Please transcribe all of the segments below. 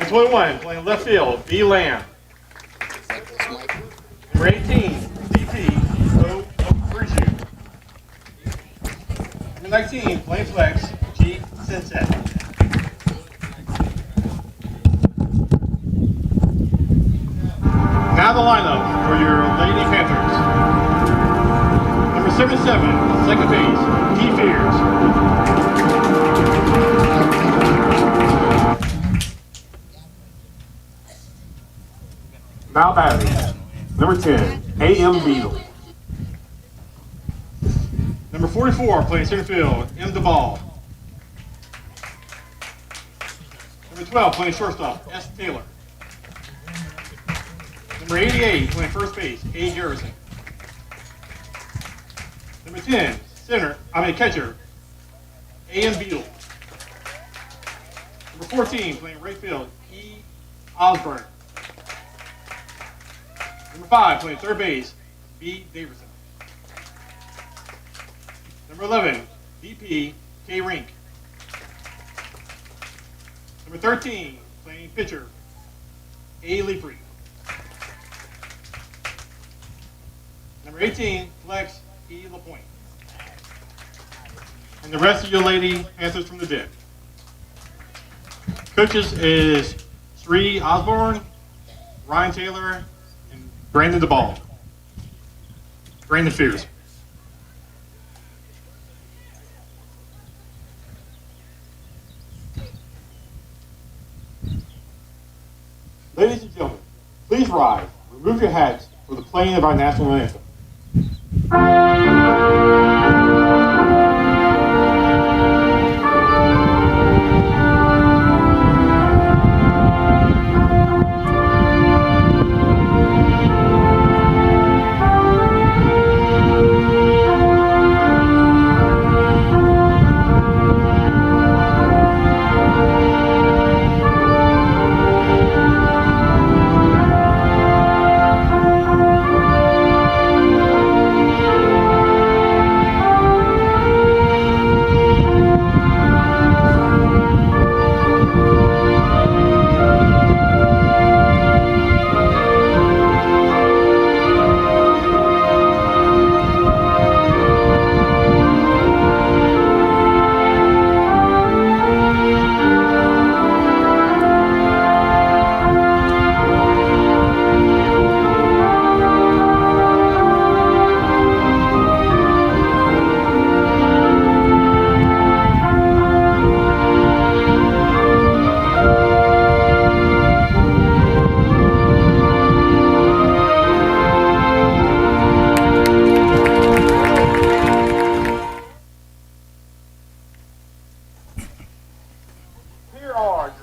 Number 21, playing left field, B. Lamb. Number 18, DP, O. Virtue. Number 19, playing flex, G. Sunset. Now the lineup for your Lady Panthers. Number 77, second base, T. Fears. Now batting, number 10, A.M. Beadle. Number 44, playing center field, M. DeBall. Number 12, playing shortstop, S. Taylor. Number 88, playing first base, A. Garrison. Number 10, catcher, A.M. Beadle. Number 14, playing right field, E. Osborne. Number 5, playing third base, B. Davidson. Number 11, DP, K. Rink. Number 13, playing pitcher, A. Leafrey. Number 18, flex, E. LaPointe. And the rest of your Lady Panthers from the deck. Coaches is Sri Osborne, Ryan Taylor, and Brandon DeBall. Brandon Fears. Ladies and gentlemen, please rise, remove your hats for the playing of our national anthem.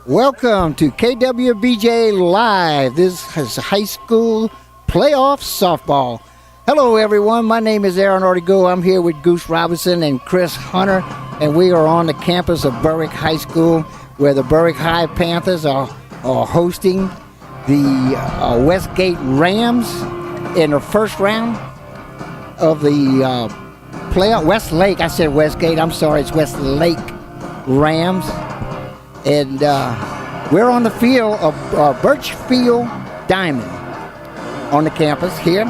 Welcome to KWBJ Live. This is high school playoff softball. Hello, everyone. My name is Aaron Ortigo. I'm here with Goose Robinson and Chris Hunter, and we are on the campus of Berwick High School, where the Berwick High Panthers are hosting the Westgate Rams in the first round of the playoff. Westlake, I said Westgate. I'm sorry, it's Westlake Rams. And we're on the field of Birchfield Diamond on the campus here.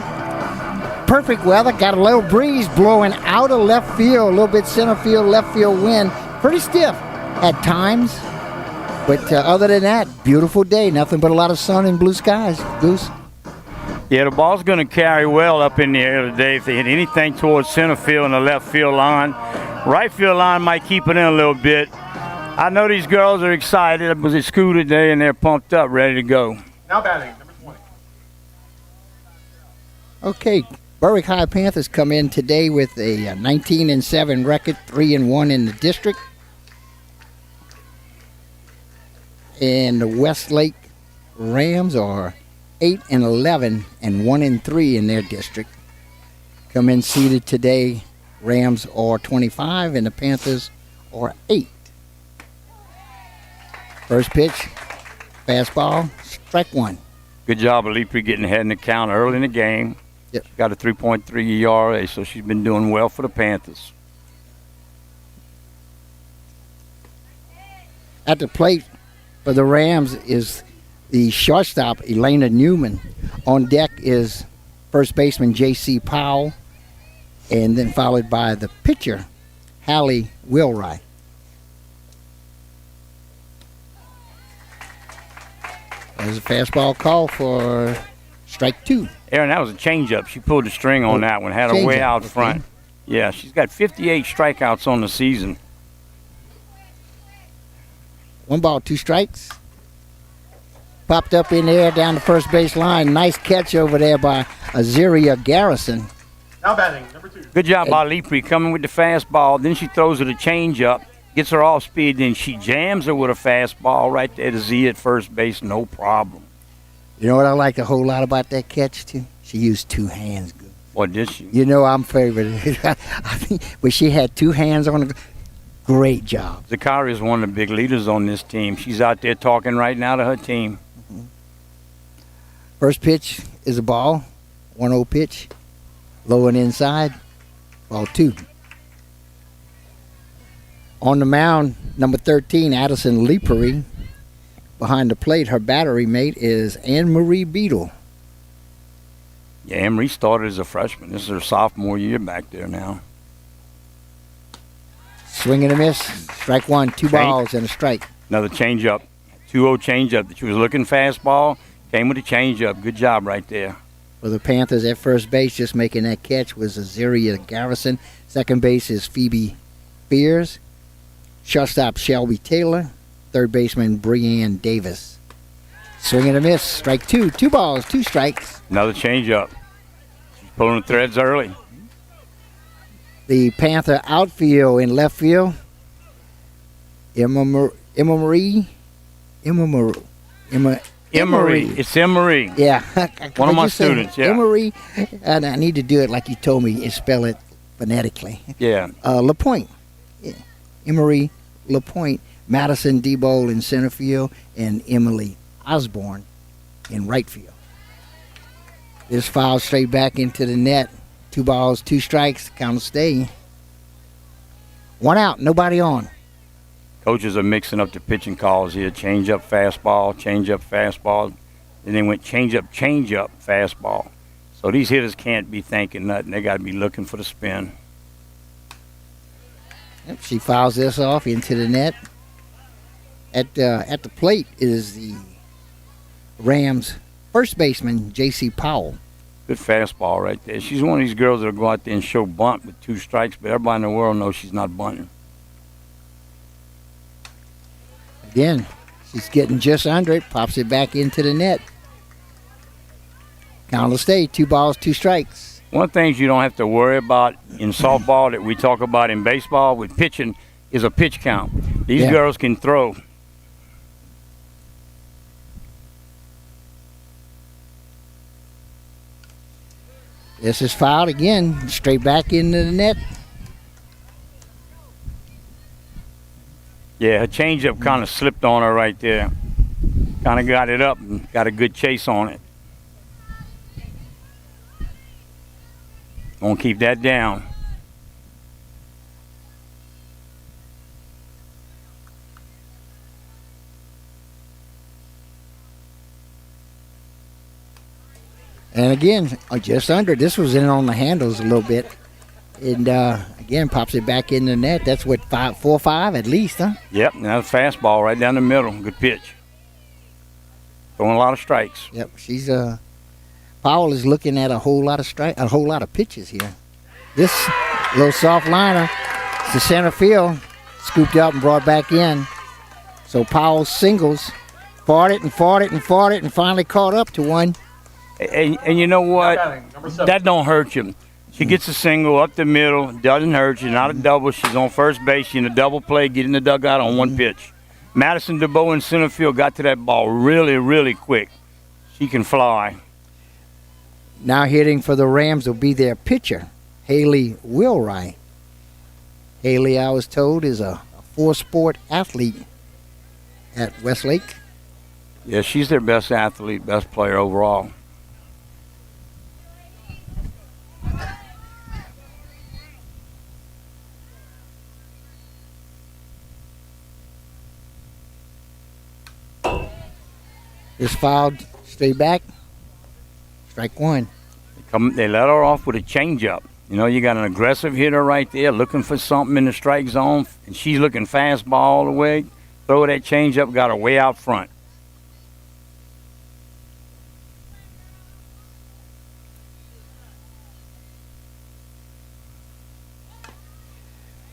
Perfect weather, got a little breeze blowing out of left field, a little bit center field, left field wind. Pretty stiff at times, but other than that, beautiful day. Nothing but a lot of sun and blue skies. Goose? Yeah, the ball's going to carry well up in the air today if they hit anything towards center field and the left field line. Right field line might keep it in a little bit. I know these girls are excited. It was at school today, and they're pumped up, ready to go. Now batting, number 20. Okay, Berwick High Panthers come in today with a 19-7 record, 3-1 in the district. And the Westlake Rams are 8-11 and 1-3 in their district. Come in seated today. Rams are 25 and the Panthers are 8. First pitch, fastball, strike one. Good job of Leafrey getting ahead in the count early in the game. Yep. Got a 3.3 ERA, so she's been doing well for the Panthers. At the plate, for the Rams is the shortstop, Elena Newman. On deck is first baseman J.C. Powell, and then followed by the pitcher, Hallie Wilright. There's a fastball call for strike 2. Aaron, that was a changeup. She pulled the string on that one, had her way out front. Yeah, she's got 58 strikeouts on the season. 1 ball, 2 strikes. Popped up in the air down the first base line. Nice catch over there by Azaria Garrison. Now batting, number 2. Good job by Leapre coming with the fastball. Then she throws her the changeup, gets her off speed, then she jams her with a fastball right there to Z at first base, no problem. You know what I like a whole lot about that catch, too? She used 2 hands good. Boy, did she? You know I'm favorite. But she had 2 hands on it. Great job. Zakari is one of the big leaders on this team. She's out there talking right now to her team. First pitch is a ball. 1-0 pitch. Low and inside. Ball 2. On the mound, number 13, Addison Leapery. Behind the plate, her battery mate is Anne-Marie Beadle. Yeah, Anne-Marie started as a freshman. This is her sophomore year back there now. Swing and a miss. Strike 1, 2 balls and a strike. Another changeup. 2-0 changeup. That she was looking fastball. Came with a changeup. Good job right there. For the Panthers at first base, just making that catch was Azaria Garrison. Second base is Phoebe Fears. Shortstop Shelby Taylor. Third baseman Breanne Davis. Swing and a miss. Strike 2. 2 balls, 2 strikes. Another changeup. She's pulling the threads early. The Panther outfield in left field. Emery. It's Emery. Yeah. One of my students, yeah. Emery, and I need to do it like you told me, and spell it phonetically. Yeah. LaPointe. Yeah. Emery LaPointe. Madison Debo in center field, and Emily Osborne in right field. This foul straight back into the net. 2 balls, 2 strikes. Count will stay. 1 out, nobody on. Coaches are mixing up the pitching calls here. Change up, fastball, change up, fastball. Then they went change up, fastball. So these hitters can't be thinking nothing. They got to be looking for the spin. Yep, she fouls this off into the net. At the plate is the Rams' first baseman, J.C. Powell. Good fastball right there. She's one of these girls that'll go out there and show bunt with 2 strikes, but everybody in the world knows she's not bunting. Again, she's getting just under it, pops it back into the net. Count will stay. 2 balls, 2 strikes. One of the things you don't have to worry about in softball that we talk about in baseball with pitching is a pitch count. These girls can throw. This is fouled again, straight back into the net. Yeah, her changeup kind of slipped on her right there. Kind of got it up and got a good chase on it. Gonna keep that down. And again, just under. This was in on the handles a little bit. And again, pops it back in the net. That's what, 4-5 at least, huh? Yep, now the fastball right down the middle. Good pitch. Throwing a lot of strikes. Yep, she's Powell is looking at a whole lot of pitches here. This little soft liner, it's the center field, scooped up and brought back in. So Powell singles, fought it, and finally caught up to one. And you know what? That don't hurt you. She gets a single up the middle, doesn't hurt you, not a double. She's on first base. She's in a double play, get in the dugout on 1 pitch. Madison DeBow in center field got to that ball really, really quick. She can fly. Now hitting for the Rams will be their pitcher, Haley Wilright. Haley, I was told, is a 4-sport athlete at Westlake. Yeah, she's their best athlete, best player overall. It's fouled straight back. Strike one. They let her off with a changeup. You know, you got an aggressive hitter right there looking for something in the strike zone, and she's looking fastball all the way. Throw that changeup, got her way out front.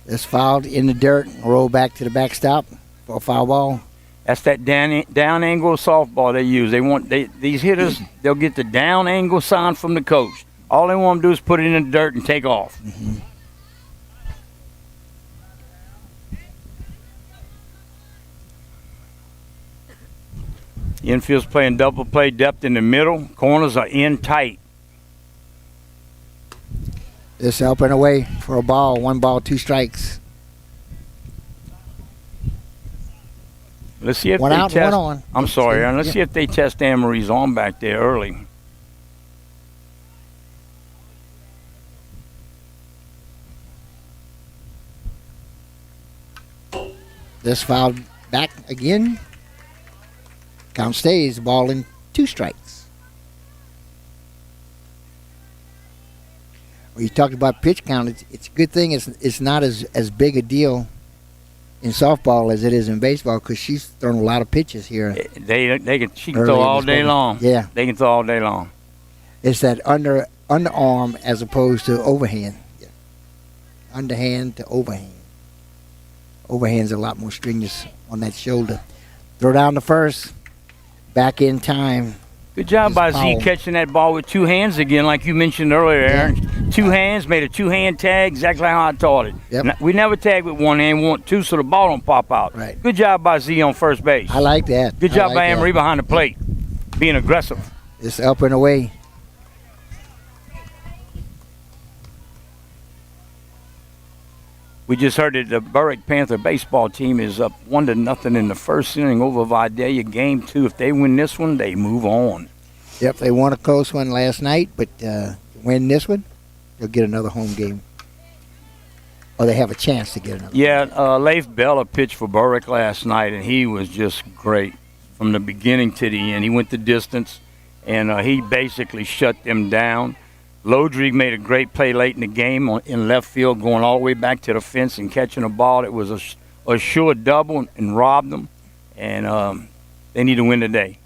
It's fouled in the dirt. Roll back to the backstop for a foul ball. That's that down angle softball they use. These hitters, they'll get the down angle sign from the coach. All they want to do is put it in the dirt and take off. Mm-hmm. Infield's playing double play depth in the middle. Corners are in tight. It's up and away for a ball. 1 ball, 2 strikes. Let's see if One they out, test. one on. I'm sorry, Aaron. Let's see if they test Anne-Marie's arm back there early. This fouled back again. Count stays. Ball in 2 strikes. Well, you talked about pitch count. It's a good thing it's not as big a deal in softball as it is in baseball because she's thrown a lot of pitches here. She can throw all day long. Yeah. They can throw all day long. It's that underarm as opposed to overhand. Yeah. Underhand to overhand. Overhand's a lot more strenuous on that shoulder. Throw down the first. Back in time. Good job by Z catching that ball with 2 hands again, like you mentioned earlier, Aaron. Yeah. 2 hands, made a 2-hand tag, exactly how I taught it. Yep. We never tag with 1 hand, we want 2 so the ball don't pop out. Right. Good job by Z on first base. I like that. Good job by Anne-Marie behind the plate, being aggressive. It's up and away. We just heard that the Berwick Panther baseball team is up 1-0 in the first inning over Vidalia. Game 2. If they win this one, they move on. Yep, they won a close one last night, but win this one, they'll get another home game. Or they have a chance to get another. Yeah, Leif Bella pitched for Berwick last night, and he was just great from the beginning to the end. He went the distance, and he basically shut them down. Lodrig made a great play late in the game in left field, going all the way back to the fence and catching a ball. It was a sure double and robbed them, and they need to win today.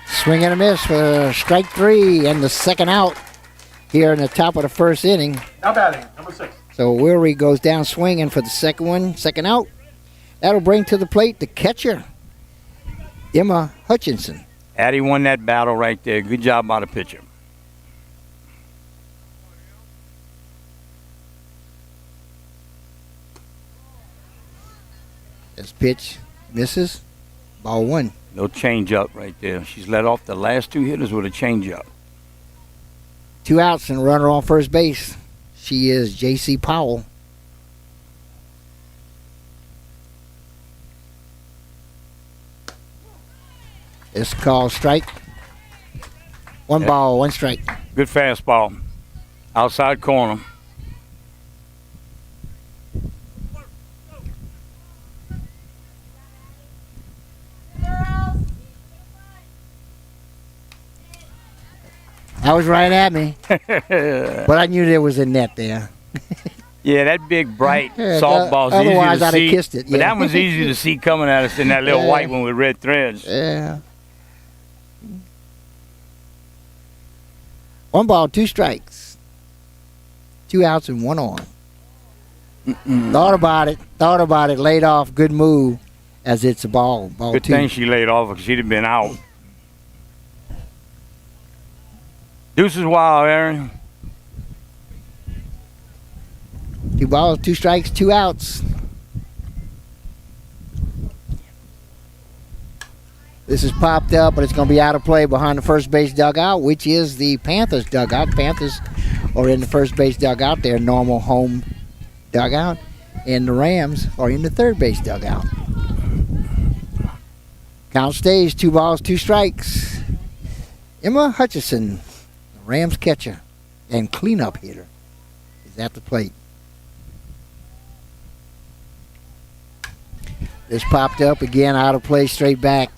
Swing and a miss for strike 3 and the second out here in the top of the first inning. Now batting, number 6. So Weary goes down swinging for the second out. That'll bring to the plate the catcher, Emma Hutchinson. Addie won that battle right there. Good job by the pitcher. This pitch misses. Ball 1. No change-up right there. She's let off the last 2 hitters with a change-up. 2 outs and runner on first base. She is J.C. Powell. It's called strike. 1 ball, 1 strike. Good fastball. Outside corner. That was right at me. But I knew there was a net there. Yeah, that big, bright Yeah, softball's easy otherwise to I'd have see. kissed it, But yeah. that one's easy to see coming at us in that little Yeah. white one with red threads. Yeah. 1 ball, 2 strikes. 2 outs and 1 on. Thought about it, laid off, good move as it's a ball. Ball Good 2. thing she laid off because she'd have been out. Deuce is wild, Aaron. 2 balls, 2 strikes, 2 outs. This is popped up, but it's going to be out of play behind the first base dugout, which is the Panthers dugout. Panthers are in the first base dugout, their normal home dugout, and the Rams are in the third base dugout. Count stays, 2 balls, 2 strikes. Emma Hutchison, the Rams catcher and cleanup hitter, is at the plate. This popped up again, out of play, straight back.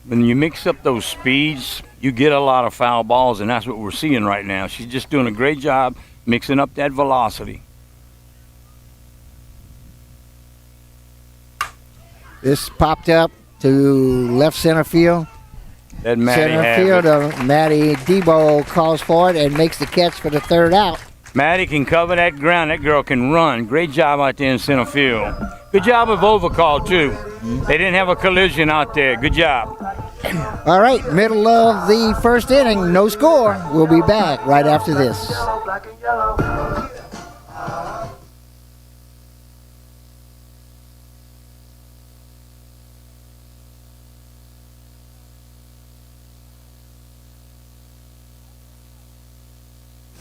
When you mix up those speeds, you get a lot of foul balls, and that's what we're seeing right now. She's just doing a great job mixing up that velocity. This popped up to left center field. That Maddie Center has it. fielder Maddie Debo calls for it and makes the catch for the third out. Maddie can cover that ground. That girl can run. Great job out there in center field. Good job of overcall, too. They didn't have a collision out there. Good job. All right, middle of the first inning, no score. We'll be back right after this. Black and yellow.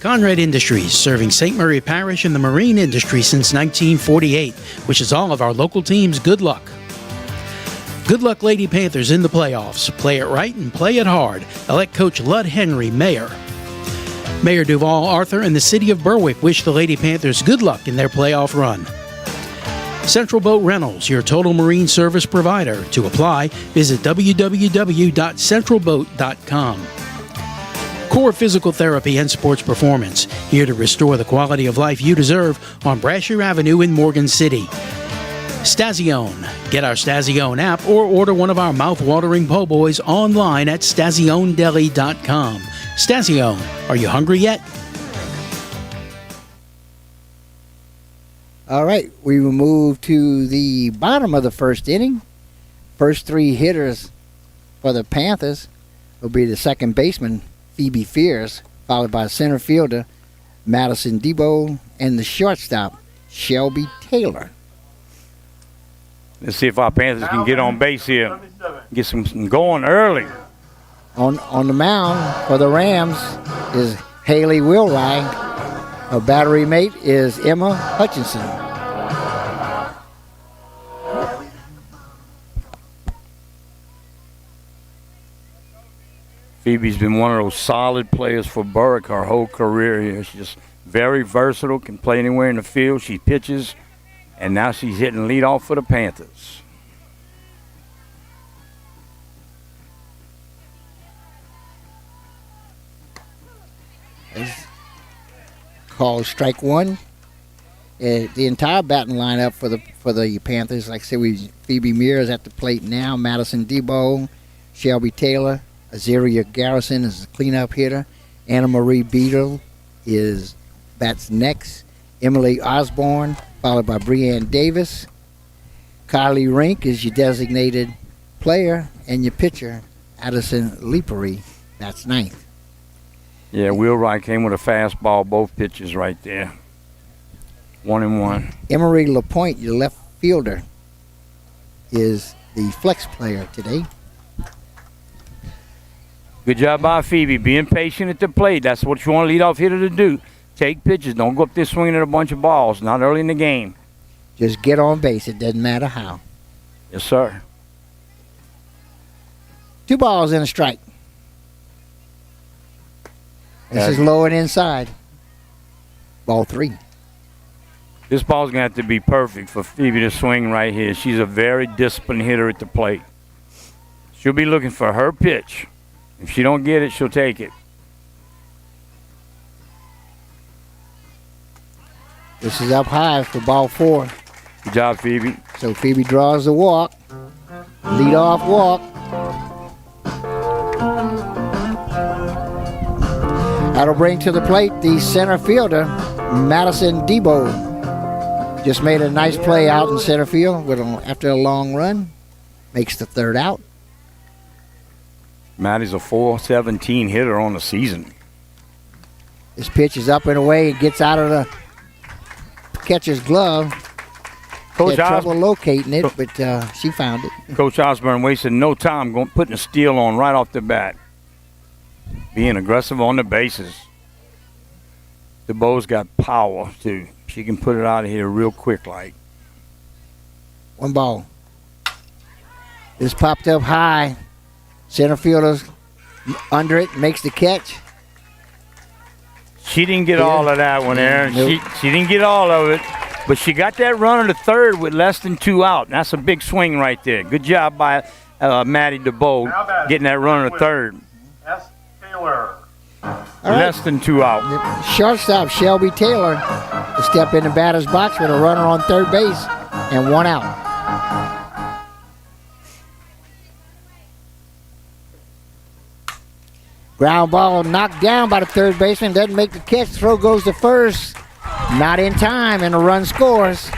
Conrad Industries, serving St. Mary Parish and the marine industry since 1948, wishes all of our local teams good luck. Good luck, Lady Panthers, in the playoffs. Play it right and play it hard. Elect Coach Lud Henry, Mayor. Mayor Duval Arthur and the City of Berwick wish the Lady Panthers good luck in their playoff run. Central Boat Rentals, your total marine service provider. To apply, visit www.centralboat.com. Core Physical Therapy and Sports Performance, here to restore the quality of life you deserve on Brashear Avenue in Morgan City. Stazione. Get our Stazione app or order one of our mouth-watering po' boys online at stazionedeli.com. Stazione, are you hungry yet? All right, we will move to the bottom of the first inning. First three hitters for the Panthers will be the second baseman, Phoebe Fears, followed by center fielder Madison Debo, and the shortstop, Shelby Taylor. Let's see if our Panthers can get on base here. Get some going early. On the mound for the Rams is Haley Wilrye. Her battery mate is Emma Hutchinson. Phoebe's been one of those solid players for Berwick her whole career here. She's just very versatile, can play anywhere in the field. She pitches, and now she's hitting leadoff for the Panthers. It's called strike one. The entire batting lineup for the Panthers, like I said, Phoebe Mears at the plate now, Madison Debo, Shelby Taylor, Azaria Garrison is the cleanup hitter. Anna Marie Beadle bats next. Emily Osborne, followed by Breanne Davis. Kylie Rink is your designated player, and your pitcher, Addison Leapery, that's ninth. Yeah, Wheelwright came with a fastball, both pitches right there. 1-1. Emery LaPointe, your left fielder, is the flex player today. Good job by Phoebe, being patient at the plate. That's what you want a leadoff hitter to do. Take pitches. Don't go up there swinging at a bunch of balls, not early in the game. Just get on base. It doesn't matter how. Yes, sir. 2 balls and a strike. This is low and inside. Ball 3. This ball's going to have to be perfect for Phoebe to swing right here. She's a very disciplined hitter at the plate. She'll be looking for her pitch. If she don't get it, she'll take it. This is up high for ball 4. Good job, Phoebe. So Phoebe draws the walk. Lead off walk. That'll bring to the plate the center fielder, Madison Debo. Just made a nice play out in center field after a long run. Makes the third out. Maddie's a .417 hitter on the season. This pitch is up and away. It gets out of the catcher's glove. Coach Had trouble locating it, but she found it. Coach Osborne wasted no time putting a steal on right off the bat. Being aggressive on the bases. DeBoe's got power, too. She can put it out of here real quick like. 1 ball. This popped up high. Center fielder's under it, makes the catch. She didn't get all of that one, Aaron. Nope. She didn't get all of it, but she got that runner to third with less than 2 out. That's a big swing right there. Good job by Maddie DeBoe getting that runner to third. S. Taylor. Less than 2 out. Shortstop Shelby Taylor to step in the batter's box with a runner on third base and 1 out. Ground ball knocked down by the third baseman. Doesn't make the catch. Throw goes to first. Not in time, and a run scores.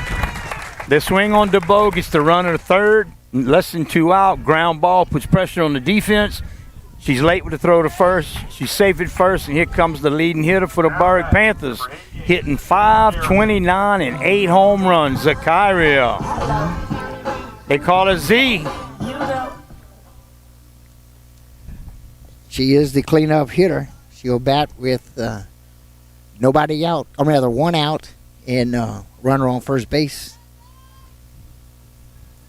The swing on DeBoe gets the runner to third. Less than 2 out. Ground ball puts pressure on the defense. She's late with the throw to first. She's safe at first, and here comes the leading hitter for the Berwick Panthers, hitting .529 and 8 home runs. Zakaria. They call her Z. She is the cleanup hitter. She'll bat with nobody out, or rather 1 out, and runner on first base.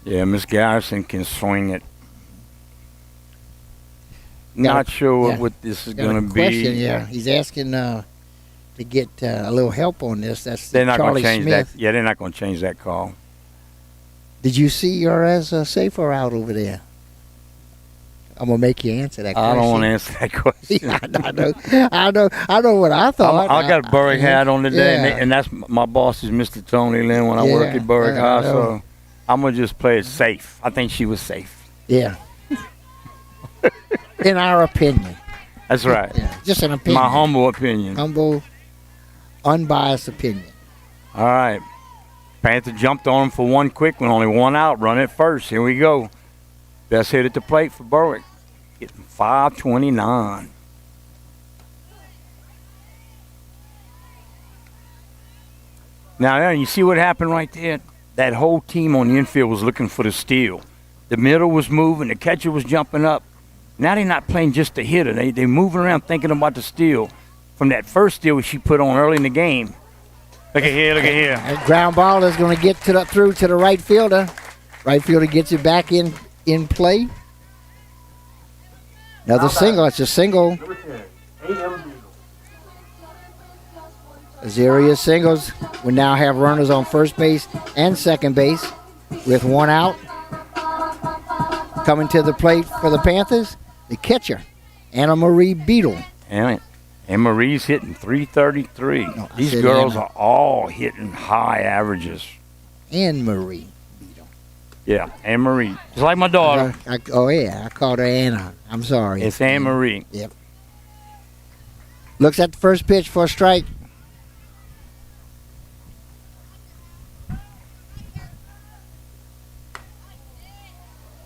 Yeah, Miss Garrison can swing it. Not sure what this is going to be. Yeah, he's asking to get a little help on this. That's they're not Charlie going to change Smith. that. Yeah, they're not going to change that call. Did you see your as safe or out over there? I'm gonna make you answer that question. I don't want to answer that question. I know what I thought. I got a Berwick hat on today, yeah. and that's my boss is Mr. Tony Lynn when I work at Berwick High, so I'm gonna just play it safe. I think she was safe. Yeah. In our opinion. That's right. Yeah, just an opinion. My humble opinion. Humble, unbiased opinion. All right. Panther jumped on him for one quick one, only 1 out. Run it first. Here we go. Best hit at the plate for Berwick. Getting .529. Now, Aaron, you see what happened right there? That whole team on the infield was looking for the steal. The middle was moving. The catcher was jumping up. Now they're not playing just the hitter. They're moving around thinking about the steal from that first steal she put on early in the game. Look at here, look at here. That ground ball is going to get through to the right fielder. Right fielder gets it back in play. Another single. It's a single. Number 10, A.M. Beagle. As area singles, we now have runners on first base and second base with 1 out. Coming to the plate for the Panthers, the catcher, Anna Marie Beadle. And Marie's hitting .333. No, These said girls Anna. are all hitting high averages. Anne Marie Beadle. Yeah, Anne Marie. Just like my daughter. I called her Anna. I'm sorry. It's Anne Marie. Yep. Looks at the first pitch for a strike.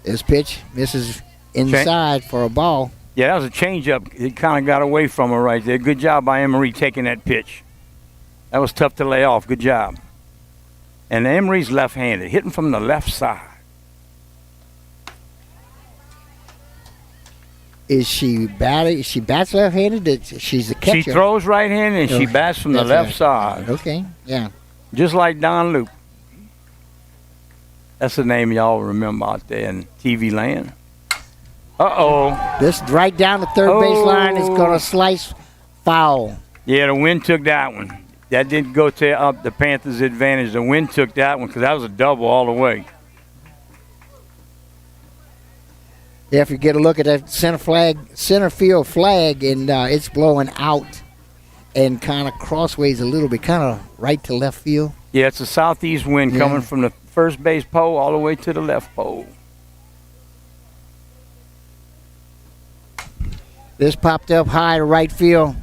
This pitch misses inside for a ball. Yeah, that was a changeup. It kind of got away from her right there. Good job by Anne Marie taking that pitch. That was tough to lay off. Good job. And Anne Marie's left-handed, hitting from the left side. Is she batting? She bats left-handed. She's a catcher. She throws right-handed and she bats from the left side. Okay, yeah. Just like Don Luke. That's the name y'all remember out there in TV land. Uh-oh. This right down the third baseline is going to slice foul. Yeah, the wind took that one. That didn't go to up the Panthers' advantage. The wind took that one because that was a double all the way. Yeah, if you get a look at that center field flag, and it's blowing out and kind of crossways a little bit, kind of right to left field. Yeah, it's a southeast wind coming from the first base pole all the way to the left pole. This popped up high to right field.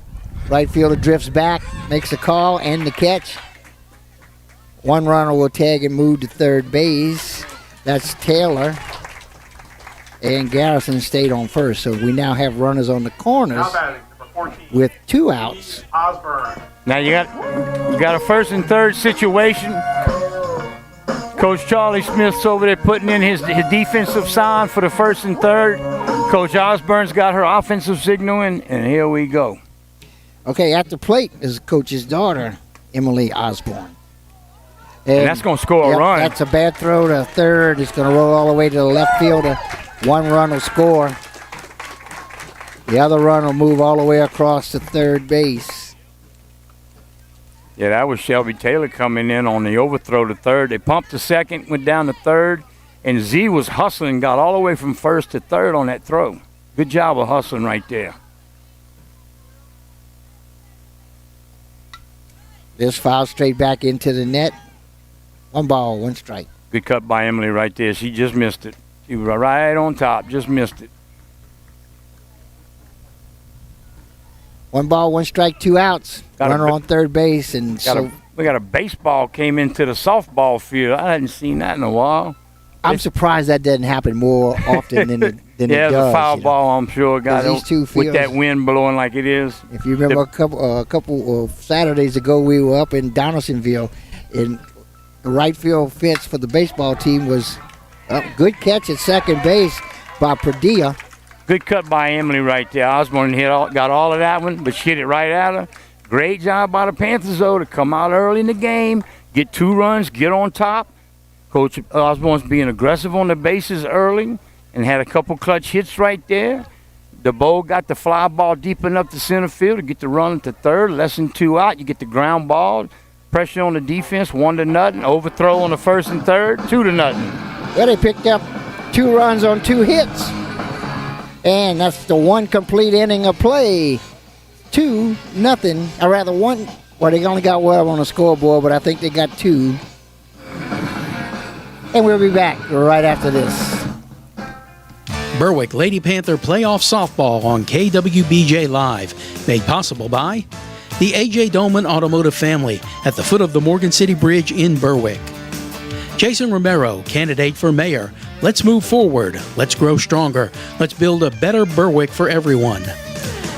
Right fielder drifts back, makes a call, and the catch. One runner will tag and move to third base. That's Taylor. And Garrison stayed on first. So we now have runners on the corners Now batting, number 14, with 2 outs. Osborne. Now you got a first and third situation. Coach Charlie Smith's over there putting in his defensive sign for the first and third. Coach Osborne's got her offensive signal in, and here we go. Okay, at the plate is Coach's daughter, Emily Osborne. And that's going to score a run. That's a bad throw to third. It's going to roll all the way to the left fielder. 1 run will score. The other run will move all the way across to third base. Yeah, that was Shelby Taylor coming in on the overthrow to third. They pumped to second, went down to third, And Z was hustling, got all the way from first to third on that throw. Good job of hustling right there. This foul straight back into the net. 1 ball, 1 strike. Good cut by Emily right there. She just missed it. She was right on top, just missed it. 1 ball, 1 strike, 2 outs. Runner on third base, and we got a baseball came into the softball field. I hadn't seen that in a while. I'm surprised that doesn't happen more often than it does. Yeah, the foul ball, I'm sure, got these two with fields, that wind blowing like it is. If you remember, a couple of Saturdays ago, we were up in Donaldsonville, and the right field fence for the baseball team was a good catch at second base by Padilla. Good cut by Emily right there. Osborne got all of that one, but she hit it right at her. Great job by the Panthers, though, to come out early in the game, get 2 runs, get on top. Coach Osborne's being aggressive on the bases early and had a couple clutch hits right there. DeBow got the fly ball deep enough to center field to get the run to third. Less than 2 out. You get the ground ball. Pressure on the defense, 1-0. Overthrow on the first and third, 2-0. Well, they picked up 2 runs on 2 hits. And that's the 1 complete inning of play. 2-0. Or rather 1. Well, they only got 1 on the scoreboard, but I think they got 2. And we'll be back right after this. Berwick Lady Panther Playoff Softball on KWBJ Live. Made possible by the A.J. Dolman Automotive family at the foot of the Morgan City Bridge in Berwick. Jason Romero, candidate for mayor. Let's move forward. Let's grow stronger. Let's build a better Berwick for everyone.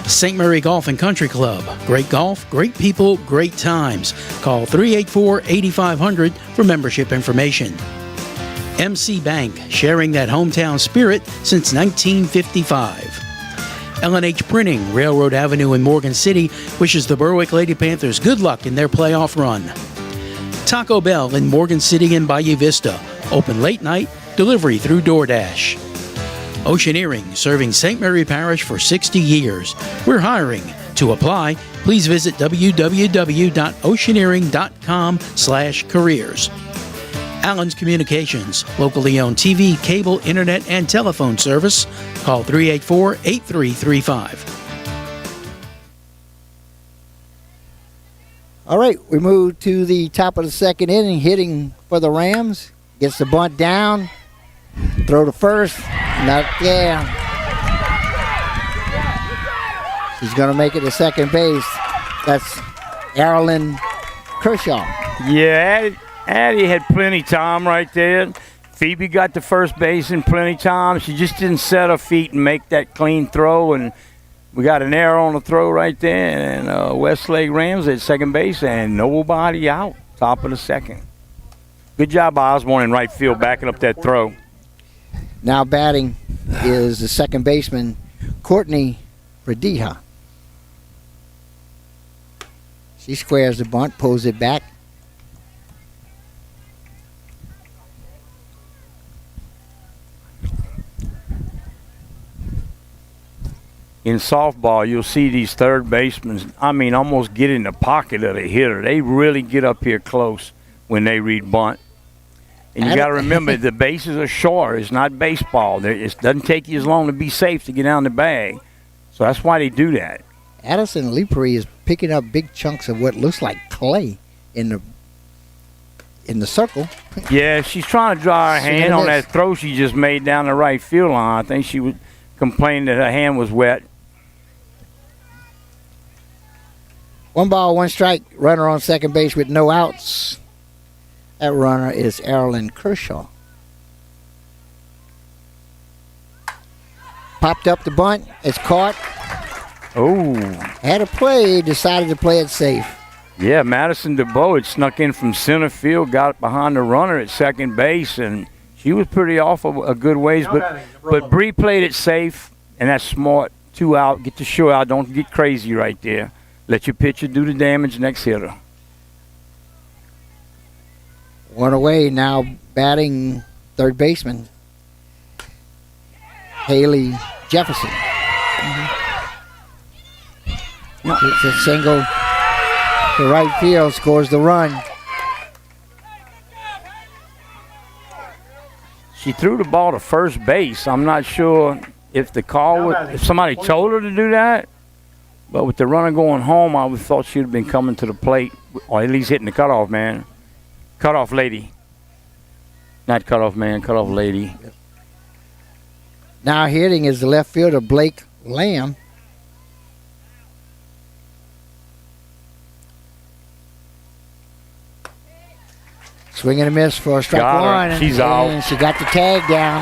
St. Mary Golf and Country Club. Great golf, great people, great times. Call 384-8500 for membership information. MC Bank, sharing that hometown spirit since 1955. L&H Printing, Railroad Avenue in Morgan City, wishes the Berwick Lady Panthers good luck in their playoff run. Taco Bell in Morgan City and Bayou Vista, open late night, delivery through DoorDash. Oceaneering, serving St. Mary Parish for 60 years. We're hiring. To apply, please visit www.oceaneering.com/careers. Allen's Communications, locally owned TV, cable, internet, and telephone service. Call 384-8335. All right, we move to the top of the second inning, hitting for the Rams. Gets the bunt down. Throw to first. Not there. She's going to make it to second base. That's Carolyn Kershaw. Yeah, Addie had plenty of time right there. Phoebe got to first base in plenty of time. She just didn't set her feet and make that clean throw. And we got an error on the throw right there. And Westlake Rams at second base and nobody out. Top of the second. Good job by Osborne in right field backing up that throw. Now batting is the second baseman, Courtney Radija. She squares the bunt, pulls it back. In softball, you'll see these third basemen, almost get in the pocket of the hitter. They really get up here close when they read bunt. And you got to remember, the bases are short. It's not baseball. It doesn't take you as long to be safe to get down the bag. So that's why they do that. Addison Leepery is picking up big chunks of what looks like clay in the circle. Yeah, she's trying to dry her hand on that throw she just made down the right field line. I think she would complain that her hand was wet. 1 ball, 1 strike. Runner on second base with no outs. That runner is Carolyn Kershaw. Popped up the bunt. It's caught. Oh. Had a play. Decided to play it safe. Yeah, Madison DeBow had snuck in from center field, got behind the runner at second base, and she was pretty off a good ways. But Bree played it safe, and that's smart. 2 out. Get the show out. Don't get crazy right there. Let your pitcher do the damage next hitter. 1 away now, batting third baseman, Haley Jefferson. It's a single to right field, scores the run. She threw the ball to first base. I'm not sure if the call was, if somebody told her to do that. But with the runner going home, I would thought she'd have been coming to the plate, or at least hitting the cutoff man. Cutoff lady. Not cutoff man, cutoff lady. Now hitting is the left fielder, Blake Lamb. Swing and a miss for strike Got her. one. She's and out. She got the tag down.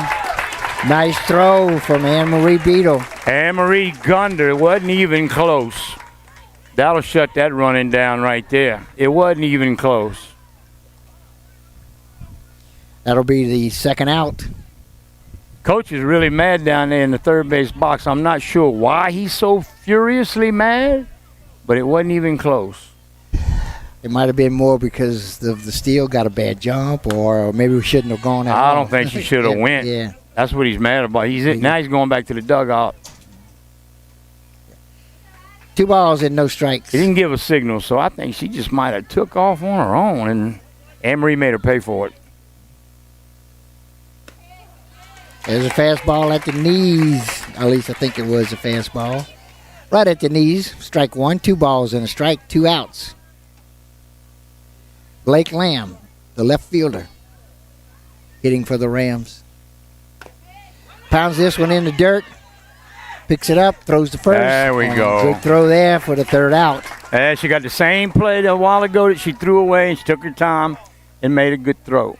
Nice throw from Anne-Marie Beadle. Anne-Marie Gunder, it wasn't even close. That'll shut that running down right there. It wasn't even close. That'll be the second out. Coach is really mad down there in the third base box. I'm not sure why he's so furiously mad, but it wasn't even close. It might have been more because the steal got a bad jump, or maybe we shouldn't have gone out. I don't think she should have went. Yeah. That's what he's mad about. Now he's going back to the dugout. 2 balls and no strikes. He didn't give a signal, so I think she just might have took off on her own, and Anne-Marie made her pay for it. There's a fastball at the knees. At least I think it was a fastball. Right at the knees. Strike one. 2 balls and a strike. 2 outs. Blake Lamb, the left fielder, hitting for the Rams. Pounds this one in the dirt. Picks it up, throws the first. There we go. Good throw there for the third out. And she got the same play a while ago that she threw away, and she took her time and made a good throw.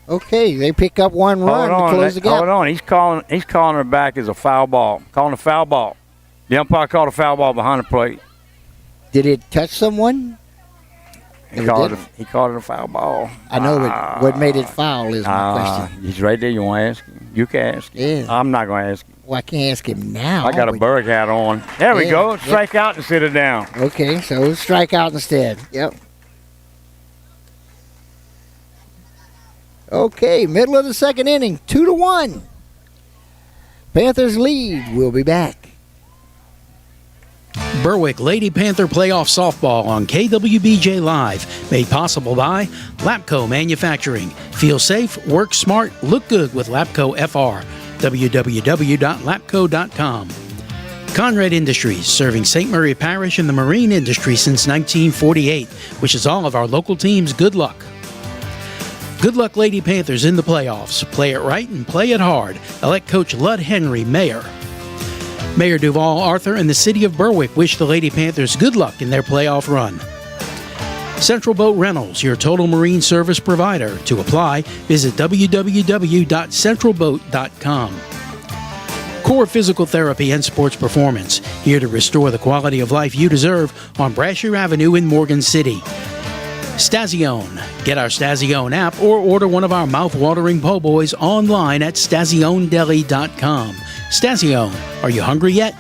Okay, they pick up 1 run to close the gap. Hold on. He's calling her back as a foul ball. Calling a foul ball. The umpire called a foul ball behind the plate. Did it touch someone? He called it a foul ball. I know, but what made it foul is my question. He's right there. You want to ask him? You can ask him. Yeah. I'm not going to ask him. Well, I can't ask him now. I got a Berwick hat on. There we go. Strike out and sit it down. Okay, so strike out instead. Yep. Okay, middle of the second inning, 2-1. Panthers lead. We'll be back. Berwick Lady Panther Playoff Softball on KWBJ Live. Made possible by Lapco Manufacturing. Feel safe, work smart, look good with Lapco FR. www.lapco.com. Conrad Industries, serving St. Mary Parish and the marine industry since 1948, which is all of our local teams' good luck. Good luck, Lady Panthers, in the playoffs. Play it right and play it hard. Elect Coach Lud Henry, Mayor. Mayor Duval Arthur and the City of Berwick wish the Lady Panthers good luck in their playoff run. Central Boat Rentals, your total marine service provider. To apply, visit www.centralboat.com. Core Physical Therapy and Sports Performance, here to restore the quality of life you deserve on Brasher Avenue in Morgan City. Stazione. Get our Stazione app or order one of our mouth-watering po' boys online at stazionedeli.com. Stazione, are you hungry yet?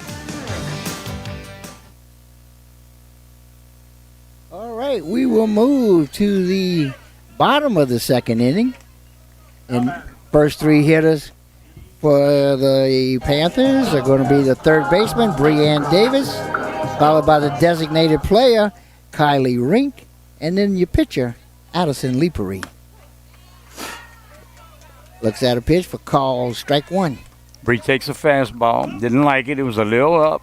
All right, we will move to the bottom of the second inning. And first 3 hitters for the Panthers are going to be the third baseman, Breanne Davis, followed by the designated player, Kylie Rink, and then your pitcher, Addison Leapery. Looks at a pitch for call, strike one. Bree takes a fastball. Didn't like it. It was a little up.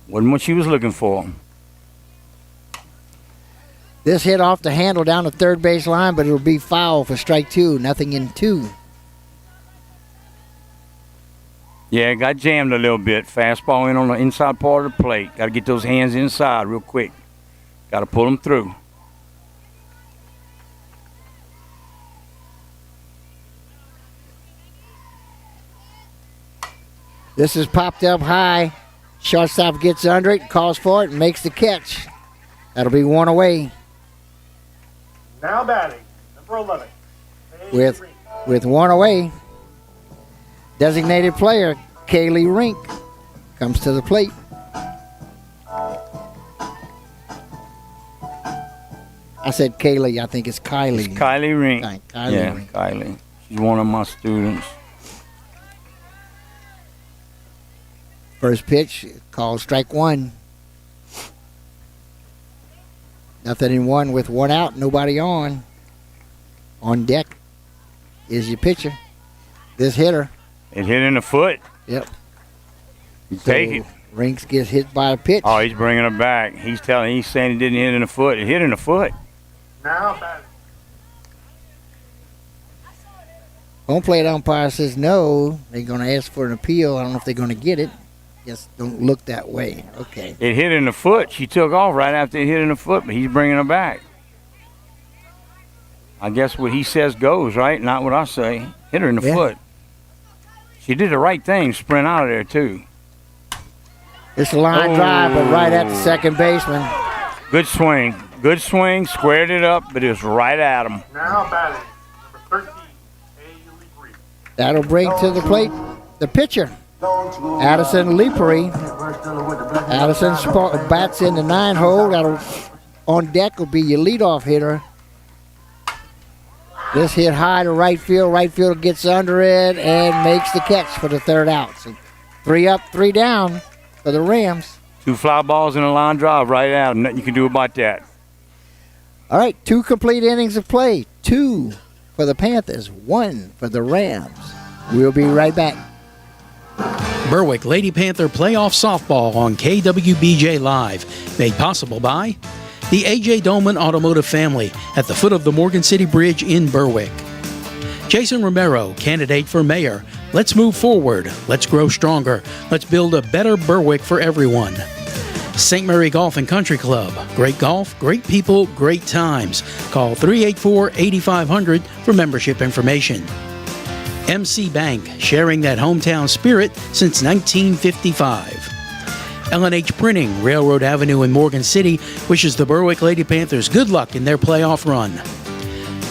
Wasn't what she was looking for. This hit off the handle down the third base line, but it'll be foul for strike 2. Nothing in 2. Yeah, it got jammed a little bit. Fastball in on the inside part of the plate. Got to get those hands inside real quick. Got to pull them through. This is popped up high. Shortstop gets under it, calls for it, and makes the catch. That'll be 1 away. Now batting, number 11. With 1 away, designated player Kaylee Rink comes to the plate. I said Kaylee, I think it's Kylie. It's Kylie Rink. Kylie Rink. Kylie. She's one of my students. First pitch, called strike 1. Nothing in 1 with 1 out, nobody on. On deck is your pitcher. This hitter. It hit in the foot. Yep. You take it. Rinks gets hit by a pitch. Oh, he's bringing it back. He's saying it didn't hit in the foot. It hit in the foot. Now batting. Home plate umpire says no. They're going to ask for an appeal. I don't know if they're going to get it. Just don't look that way. Okay. It hit in the foot. She took off right after it hit in the foot, but he's bringing her back. I guess what he says goes, right? Not what I say. Hit her in the foot. She did the right thing, sprint out of there, too. It's a line drive, but right at the second baseman. Good swing. Good swing. Squared it up, but it was right at him. Now batting. Number 13, A. That'll bring to the plate the pitcher, Addison Leapery. Addison bats in the 9-hole. That'll on deck will be your leadoff hitter. This hit high to right field. Right field gets under it and makes the catch for the third out. So 3 up, 3 down for the Rams. 2 fly balls and a line drive right at him. Nothing you can do about that. All right, 2 complete innings of play. 2 for the Panthers, 1 for the Rams. We'll be right back. Berwick Lady Panther playoff softball on KWBJ Live, made possible by the A.J. Dolman Automotive family at the foot of the Morgan City Bridge in Berwick. Jason Romero, candidate for mayor. Let's move forward. Let's grow stronger. Let's build a better Berwick for everyone. St. Mary Golf and Country Club. Great golf, great people, great times. Call 384-8500 for membership information. MC Bank, sharing that hometown spirit since 1955. L&H Printing, Railroad Avenue in Morgan City, wishes the Berwick Lady Panthers good luck in their playoff run.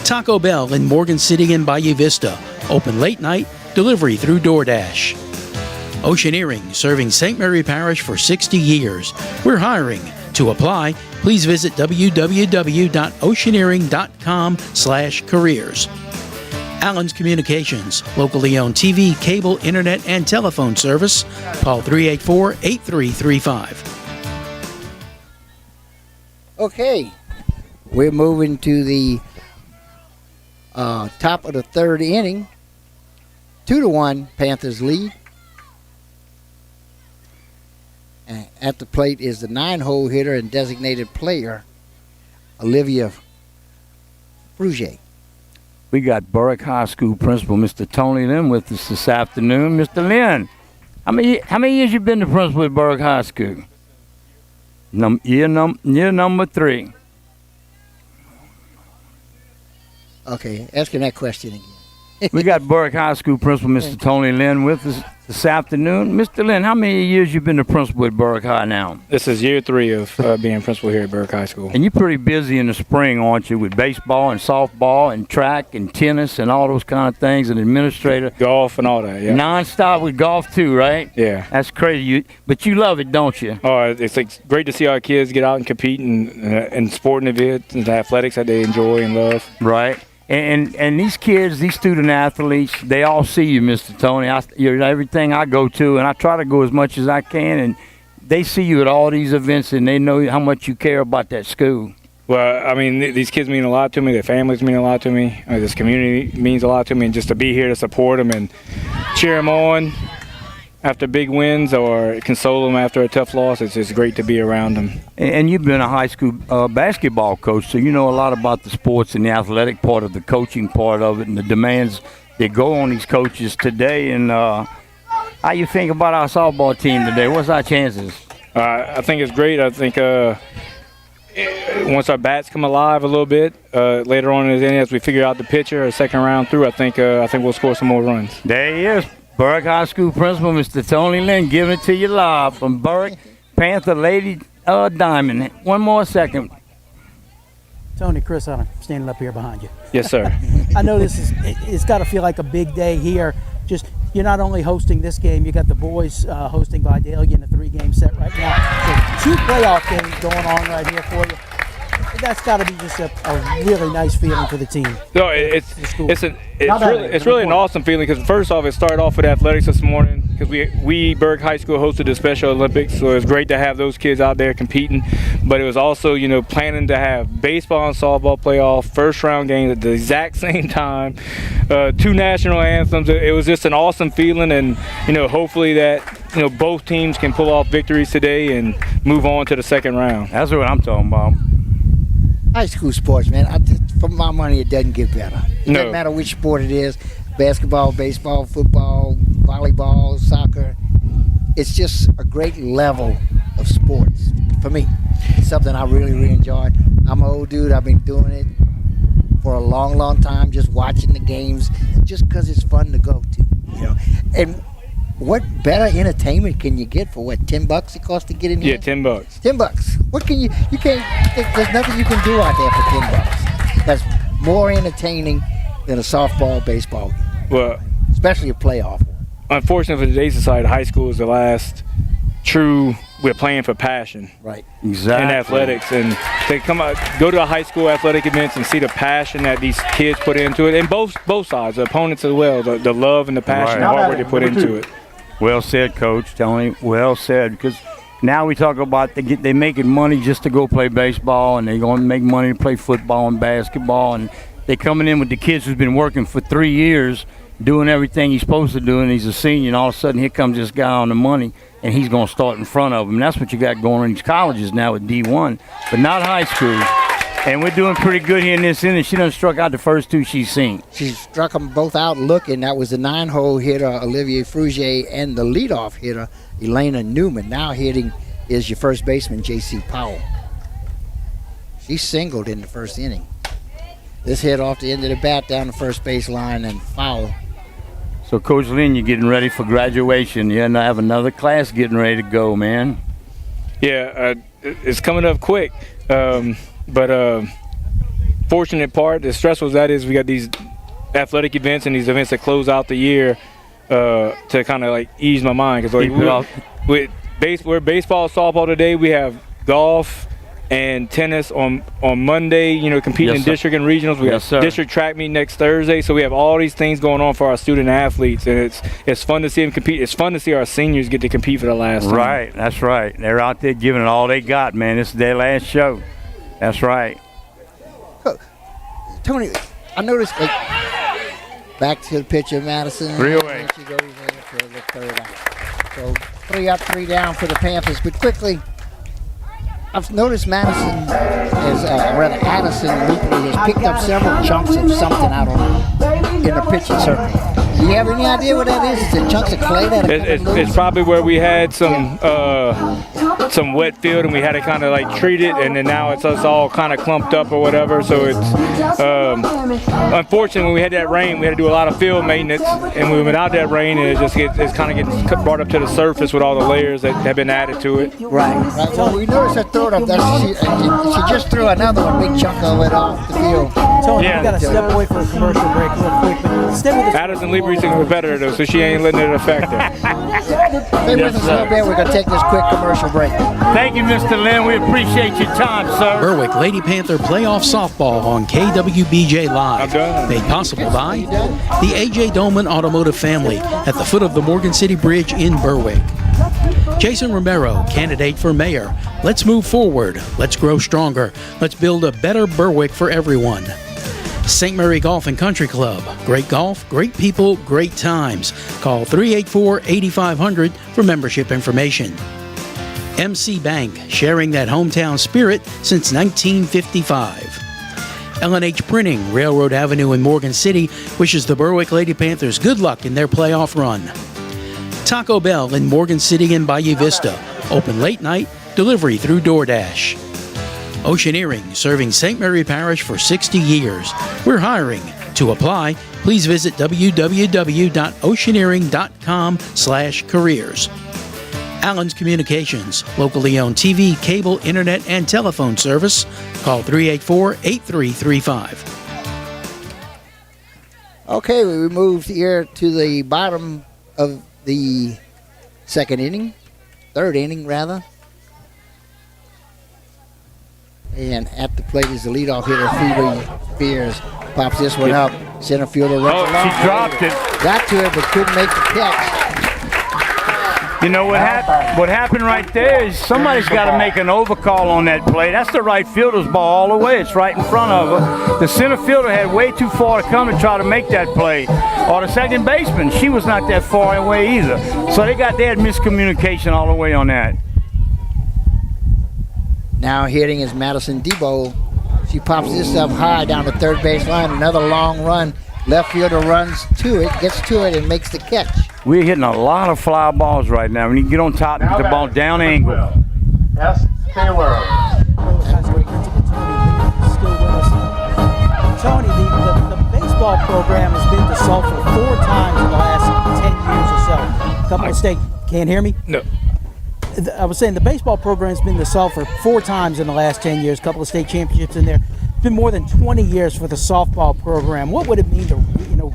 Taco Bell in Morgan City and Bayou Vista, open late night, delivery through DoorDash. Oceaneering, serving St. Mary Parish for 60 years. We're hiring. To apply, please visit www.oceaneering.com/careers. Allen's Communications, locally owned TV, cable, internet, and telephone service. Call 384-8335. Okay, we're moving to the top of the third inning. 2-1 Panthers lead. And at the plate is the 9-hole hitter and designated player, Olivia Frugier. We got Berwick High School principal, Mr. Tony Lynn, with us this afternoon. Mr. Lynn, how many years you been the principal at Berwick High School? Year number 3. Okay, asking that question again. We got Berwick High School principal, Mr. Tony Lynn, with us this afternoon. Mr. Lynn, how many years you been the principal at Berwick High now? This is year 3 of being principal here at Berwick High School. And you're pretty busy in the spring, aren't you, with baseball and softball and track and tennis and all those kind of things, and administrator. Golf and all that, yeah. Non-stop with golf too, right? Yeah. That's crazy. But you love it, don't you? Oh, it's like great to see our kids get out and compete in sporting events and athletics that they enjoy and love. Right. And these kids, these student athletes, they all see you, Mr. Tony. You're everything I go to, and I try to go as much as I can, and they see you at all these events, and they know how much you care about that school. Well, I mean, these kids mean a lot to me. Their families mean a lot to me. This community means a lot to me, and just to be here to support them and cheer them on after big wins or console them after a tough loss, it's just great to be around them. And you've been a high school basketball coach, so you know a lot about the sports and the athletic part of the coaching part of it and the demands that go on these coaches today. And how you think about our softball team today? What's our chances? I think it's great. I think once our bats come alive a little bit later on in the inning, as we figure out the pitcher or second round through, I think we'll score some more runs. There he is. Berwick High School principal, Mr. Tony Lynn, giving it to you live from Berwick Panther Lady Diamond. One more second. Tony, Chris, I'm standing up here behind you. Yes, sir. I know it's got to feel like a big day here. Just, you're not only hosting this game, you got the boys hosting Vidalia in a 3-game set right now. So 2 playoff games going on right here for you. That's got to be just a really nice feeling for the team. No, it's really an awesome feeling because first off, it started off with athletics this morning because we Berwick High School hosted the Special Olympics, so it's great to have those kids out there competing. but it was also, planning to have baseball and softball playoff first round games at the exact same time, 2 national anthems. It was just an awesome feeling, and hopefully that both teams can pull off victories today and move on to the second round. That's what I'm talking about. High school sports, man. For my money, it doesn't get better. It doesn't matter which sport it is: basketball, baseball, football, volleyball, soccer. It's just a great level of sports for me. It's something I really, really enjoy. I'm an old dude. I've been doing it for a long, long time, just watching the games, just because it's fun to go to. And what better entertainment can you get for what, $10 it costs to get in here? Yeah, $10. $10. What can you can't, there's nothing you can do out there for $10. That's more entertaining than a softball, baseball game. Well, especially a playoff one. Unfortunately for today's society, high school is the last true, we're playing for passion. Right. Exactly. In athletics. And they go to high school athletic events and see the passion that these kids put into it. And both sides, the opponents as well, the love and the passion and hard work they put into it. Well said, Coach Tony. Well said. Because now we talk about they making money just to go play baseball, and they're going to make money to play football and basketball. And they coming in with the kids who's been working for 3 years, doing everything he's supposed to do, and he's a senior, and all of a sudden here comes this guy on the money, and he's going to start in front of him. And that's what you got going on in these colleges now with D1, but not high school. And we're doing pretty good here in this inning. She done struck out the first 2 she's seen. She struck them both out looking. That was the 9-hole hitter, Olivier Frugier, and the leadoff hitter, Elena Newman. Now hitting is your first baseman, J.C. Powell. She singled in the first inning. This hit off the end of the bat down the first base line and foul. So, Coach Lynn, you're getting ready for graduation. You have another class getting ready to go, man. Yeah, it's coming up quick. But fortunate part, as stressful as that is, we got these athletic events and these events that close out the year to kind of ease my mind. Because we're baseball, softball today. We have golf and tennis on Monday, competing in district and regionals. We have district track meet next Thursday. So we have all these things going on for our student athletes, and it's fun to see them compete. It's fun to see our seniors get to compete for the last time. Right, that's right. They're out there giving it all they got, man. This is their last show. That's right. Tony, I noticed, back to the pitcher, Madison. 3 away. She goes in for the third out. So 3 up, 3 down for the Panthers. But quickly, I've noticed Madison Addison Leapley has picked up several chunks of something out in the pitching circle. Do you have any idea what that is? Is it chunks of clay that are it's probably where we had some wet field and we had to kind of treat it, and then now it's all kind of clumped up or whatever. So it's unfortunately when we had that rain, we had to do a lot of field maintenance, and we without that rain, and it's kind of gets brought up to the surface with all the layers that have been added to it. Right. Well, we noticed that throw up. She just threw another one, big chunk of it off the field. Tony, we got to step away for a commercial break real quick. But stay with us. Addison Leapley's a competitor though, so she ain't letting it affect her. Stay with us a little bit. We're going to take this quick commercial break. Thank you, Mr. Lynn. We appreciate your time, sir. Berwick Lady Panther playoff softball on KWBJ Live. I'm done. Made possible by the A.J. Dolman Automotive family at the foot of the Morgan City Bridge in Berwick. Jason Romero, candidate for mayor. Let's move forward. Let's grow stronger. Let's build a better Berwick for everyone. St. Mary Golf and Country Club. Great golf, great people, great times. Call 384-8500 for membership information. MC Bank, sharing that hometown spirit since 1955. L&H Printing, Railroad Avenue in Morgan City, wishes the Berwick Lady Panthers good luck in their playoff run. Taco Bell in Morgan City and Bayou Vista, open late night, delivery through DoorDash. Oceaneering, serving St. Mary Parish for 60 years. We're hiring. To apply, please visit www.oceaneering.com/careers. Allen's Communications, locally owned TV, cable, internet, and telephone service. Call 384-8335. Okay, we moved here to the bottom of the third inning rather. And at the plate is the leadoff hitter, Phoebe Fears. Pops this one up. Center fielder runs along. She dropped it. Got to it, but couldn't make the catch. You know what happened right there is somebody's got to make an overcall on that play. That's the right fielder's ball all the way. It's right in front of her. The center fielder had way too far to come to try to make that play. Or the second baseman, she was not that far away either. So they had miscommunication all the way on that. Now hitting is Madison Debo. She pops this up high down the third base line. Another long run. Left fielder runs to it, gets to it, and makes the catch. We're hitting a lot of fly balls right now. When you get on top and get the ball down angle. S. Taylor. Tony, the baseball program has been to Sulphur 4 times in the last 10 years or so. A couple of state, can't hear me? No. I was saying the baseball program has been to Sulphur 4 times in the last 10 years, a couple of state championships in there. It's been more than 20 years for the softball program. What would it mean to,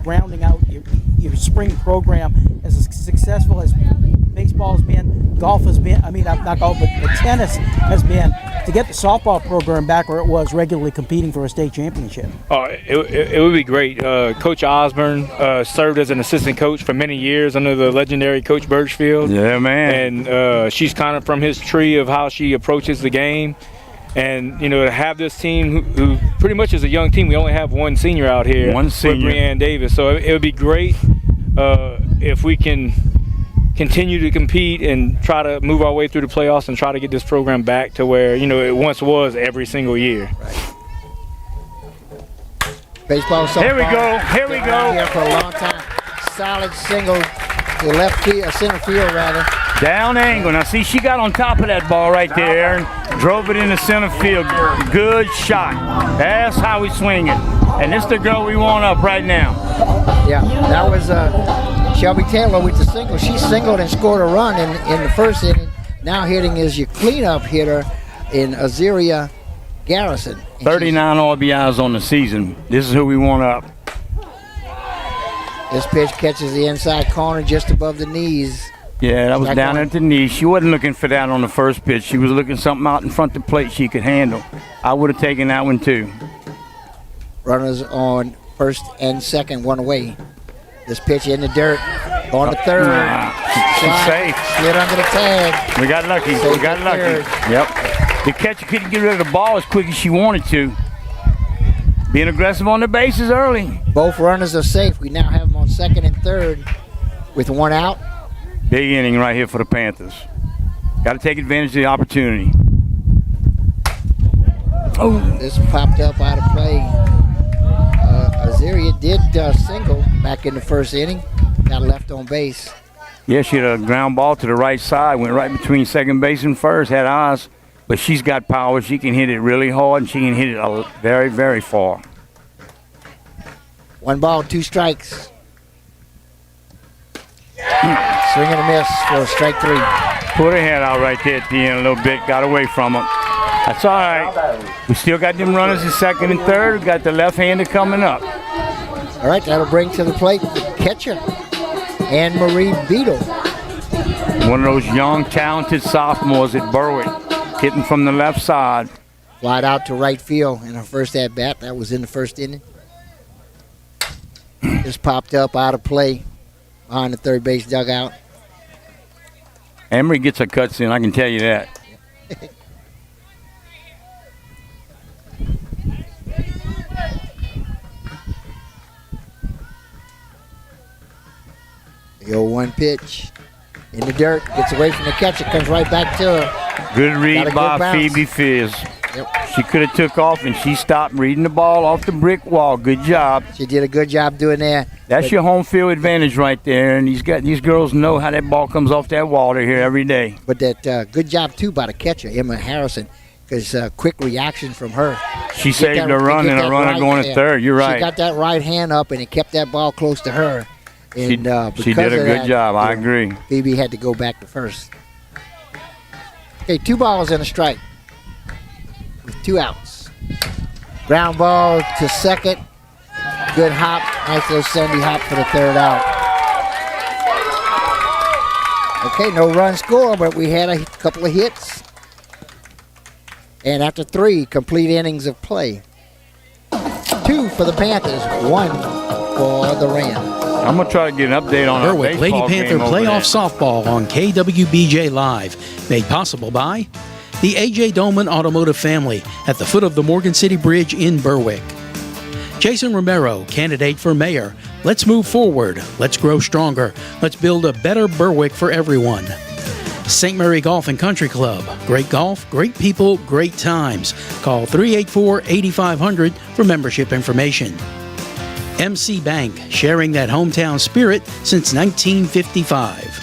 rounding out your spring program as successful as baseball has been, golf has been, not golf, but the tennis has been, to get the softball program back where it was regularly competing for a state championship? It would be great. Coach Osborne served as an assistant coach for many years under the legendary Coach Birchfield. Yeah, man. And she's kind of from his tree of how she approaches the game. And, to have this team who pretty much is a young team. We only have one senior out here. One senior. With Brianne Davis. So it would be great if we can continue to compete and try to move our way through the playoffs and try to get this program back to where, it once was every single year. Baseball, softball. Here we go. Here for a long time. Solid single to left field, center field rather. Down angle. Now see, she got on top of that ball right there, Aaron. Drove it into center field. Good shot. That's how we swing it. And this the girl we want up right now. Yeah, that was Shelby Taylor with the single. She singled and scored a run in the first inning. Now hitting is your cleanup hitter in Azaria Garrison. 39 RBIs on the season. This is who we want up. This pitch catches the inside corner just above the knees. Yeah, that was down at the knee. She wasn't looking for that on the first pitch. She was looking something out in front of the plate she could handle. I would have taken that one too. Runners on first and second, one away. This pitch in the dirt. On the third. She's safe. Slid under the tag. We got lucky. Safe We got lucky. third. Yep. The catcher couldn't get rid of the ball as quick as she wanted to. Being aggressive on the bases early. Both runners are safe. We now have them on second and third with one out. Big inning right here for the Panthers. Got to take advantage of the opportunity. Oh, this popped up out of play. Azaria did single back in the first inning. Got left on base. Yeah, she had a ground ball to the right side. Went right between second base and first. Had eyes. But she's got power. She can hit it really hard, and she can hit it very, very far. 1 ball, 2 strikes. Swing and a miss for strike 3. Put her head out right there at the end a little bit. Got away from her. That's all right. We still got them runners in second and third. We got the left-hander coming up. All right, that'll bring to the plate the catcher, Anne-Marie Beadle. One of those young, talented sophomores at Berwick. Hitting from the left side. Flied out to right field in her first at-bat. That was in the first inning. Just popped up out of play behind the third base dugout. Emery gets her cuts in, I can tell you that. The 0-1 pitch in the dirt. Gets away from the catcher. Comes right back to her. Good read by bounce. Phoebe Fizz. Yep. She could have took off and she stopped reading the ball off the brick wall. Good job. She did a good job doing that. That's your home field advantage right there. And these girls know how that ball comes off that wall. They're here every day. But that good job, too, by the catcher, Emma Harrison, because quick reaction from her. She saved a run and a runner going to third. You're right. She got that right hand up and it kept that ball close to her. And she did a good job. I agree. Phoebe had to go back to first. Okay, 2 balls and a strike with 2 outs. Ground ball to second. Good hop. Nice little Sandy hop for the third out. Okay, no run score, but we had a couple of hits. And after 3 complete innings of play, 2 for the Panthers, 1 for the Rams. I'm going to try to get an update on our Berwick Lady baseball Panther game over there. playoff softball on KWBJ Live, made possible by the A.J. Dolman Automotive family at the foot of the Morgan City Bridge in Berwick. Jason Romero, candidate for mayor. Let's move forward. Let's grow stronger. Let's build a better Berwick for everyone. St. Mary Golf and Country Club. Great golf, great people, great times. Call 384-8500 for membership information. MC Bank, sharing that hometown spirit since 1955.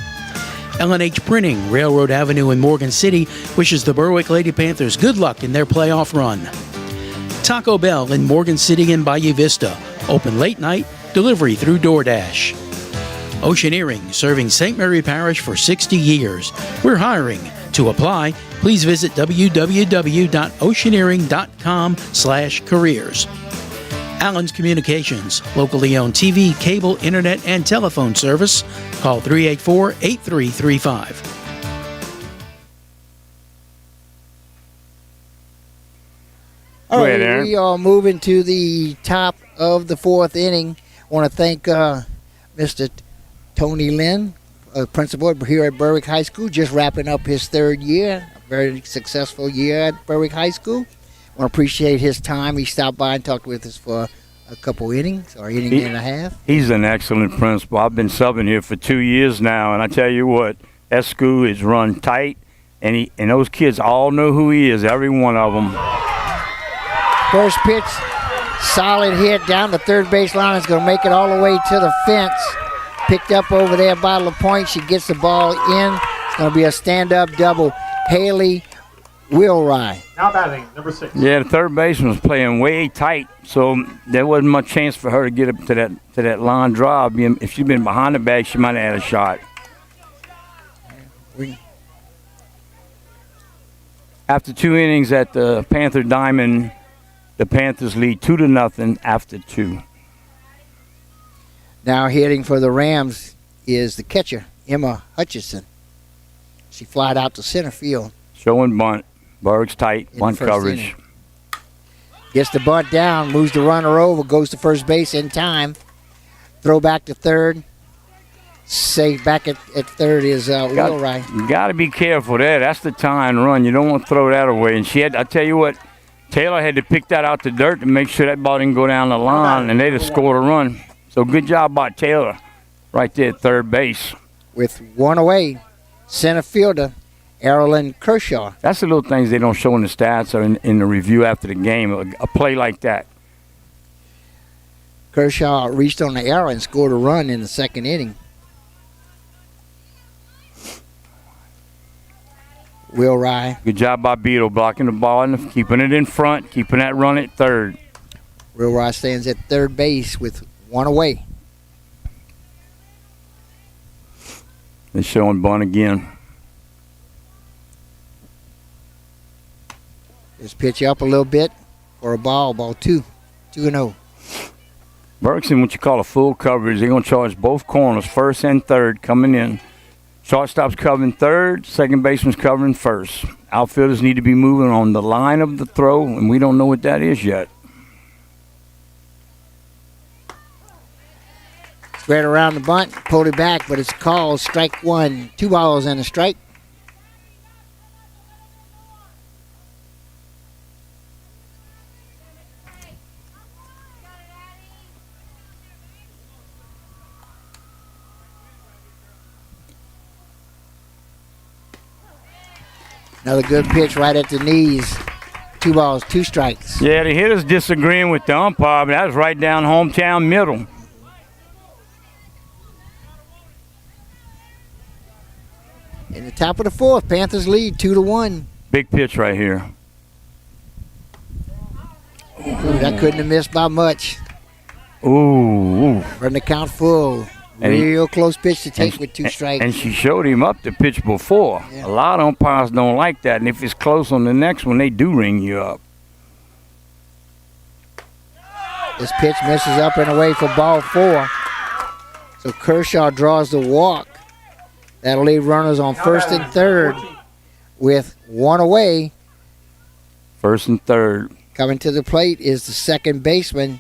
L&H Printing, Railroad Avenue in Morgan City, wishes the Berwick Lady Panthers good luck in their playoff run. Taco Bell in Morgan City and Bayou Vista, open late night, delivery through DoorDash. Oceaneering, serving St. Mary Parish for 60 years. We're hiring. To apply, please visit www.oceaneering.com/careers. Allen's Communications, locally owned TV, cable, internet, and telephone service. Call 384-8335. All Go right, ahead, Aaron. we are moving to the top of the fourth inning. I want to thank Mr. Tony Lynn, principal here at Berwick High School, just wrapping up his third year, a very successful year at Berwick High School. I want to appreciate his time. He stopped by and talked with us for a couple innings, or inning and a half. He's an excellent principal. I've been subbing here for 2 years now, and I tell you what, that school is run tight, and those kids all know who he is, every one of them. First pitch, solid hit down the third base line. Is going to make it all the way to the fence. Picked up over there by LaPointe. She gets the ball in. It's going to be a stand-up double. Haley Wheelwright. Now batting, number 6. Yeah, the third baseman was playing way tight, so there wasn't much chance for her to get up to that line drive. If she'd been behind the bag, she might have had a shot. After 2 innings at the Panther Diamond, the Panthers lead 2-0 after 2. Now hitting for the Rams is the catcher, Emma Hutchison. She flied out to center field. Showing bunt. Berg's tight, In the bunt first coverage. inning. Gets the bunt down, moves the runner over, goes to first base in time. Throw back to third. Safe back at third is Wheelwright. You got to be careful there. That's the tying run. You don't want to throw that away. And I tell you what, Taylor had to pick that out the dirt to make sure that ball didn't go down the line, and they'd have scored a run. So good job by Taylor right there at third base. With one away, center fielder, Erilyn Kershaw. That's the little things they don't show in the stats or in the review after the game, a play like that. Kershaw reached on the error and scored a run in the second inning. Wheelwright. Good job by Beetle blocking the ball and keeping it in front, keeping that run at third. Wheelwright stands at third base with one away. They're showing bunt again. Just pitch up a little bit for a ball 2. 2-0. Berwick's in what you call a full coverage. They're going to charge both corners, first and third, coming in. Shortstop's covering third, second baseman's covering first. Outfielders need to be moving on the line of the throw, and we don't know what that is yet. Spread around the bunt, pulled it back, but it's called strike one. 2 balls and a strike. Another good pitch right at the knees. 2 balls, 2 strikes. Yeah, the hitters disagreeing with the umpire, but that was right down hometown middle. In the top of the fourth, Panthers lead 2-1. Big pitch right here. Ooh, that couldn't have missed by much. Ooh. Run the count full. And he- Real close pitch to take with 2 strikes. And she showed him up the pitch before. Yeah. A lot of umpires don't like that, and if it's close on the next one, they do ring you up. This pitch misses up and away for ball 4. So Kershaw draws the walk. That'll leave runners on first and third with 1 away. First and third. Coming to the plate is the second baseman,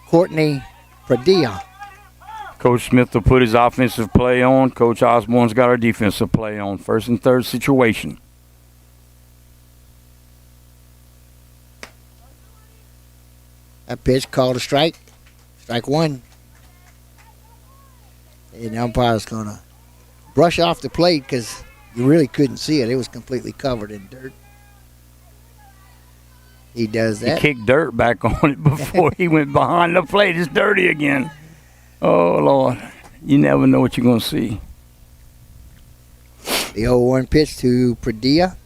Courtney Padilla. Coach Smith will put his offensive play on. Coach Osborne's got our defensive play on. First and third situation. That pitch called a strike. Strike one. And the umpire's going to brush off the plate because you really couldn't see it. It was completely covered in dirt. He does that. He kicked dirt back on it before he went behind the plate. It's dirty again. Oh, Lord. You never know what you're going to see. The 0-1 pitch to Padilla.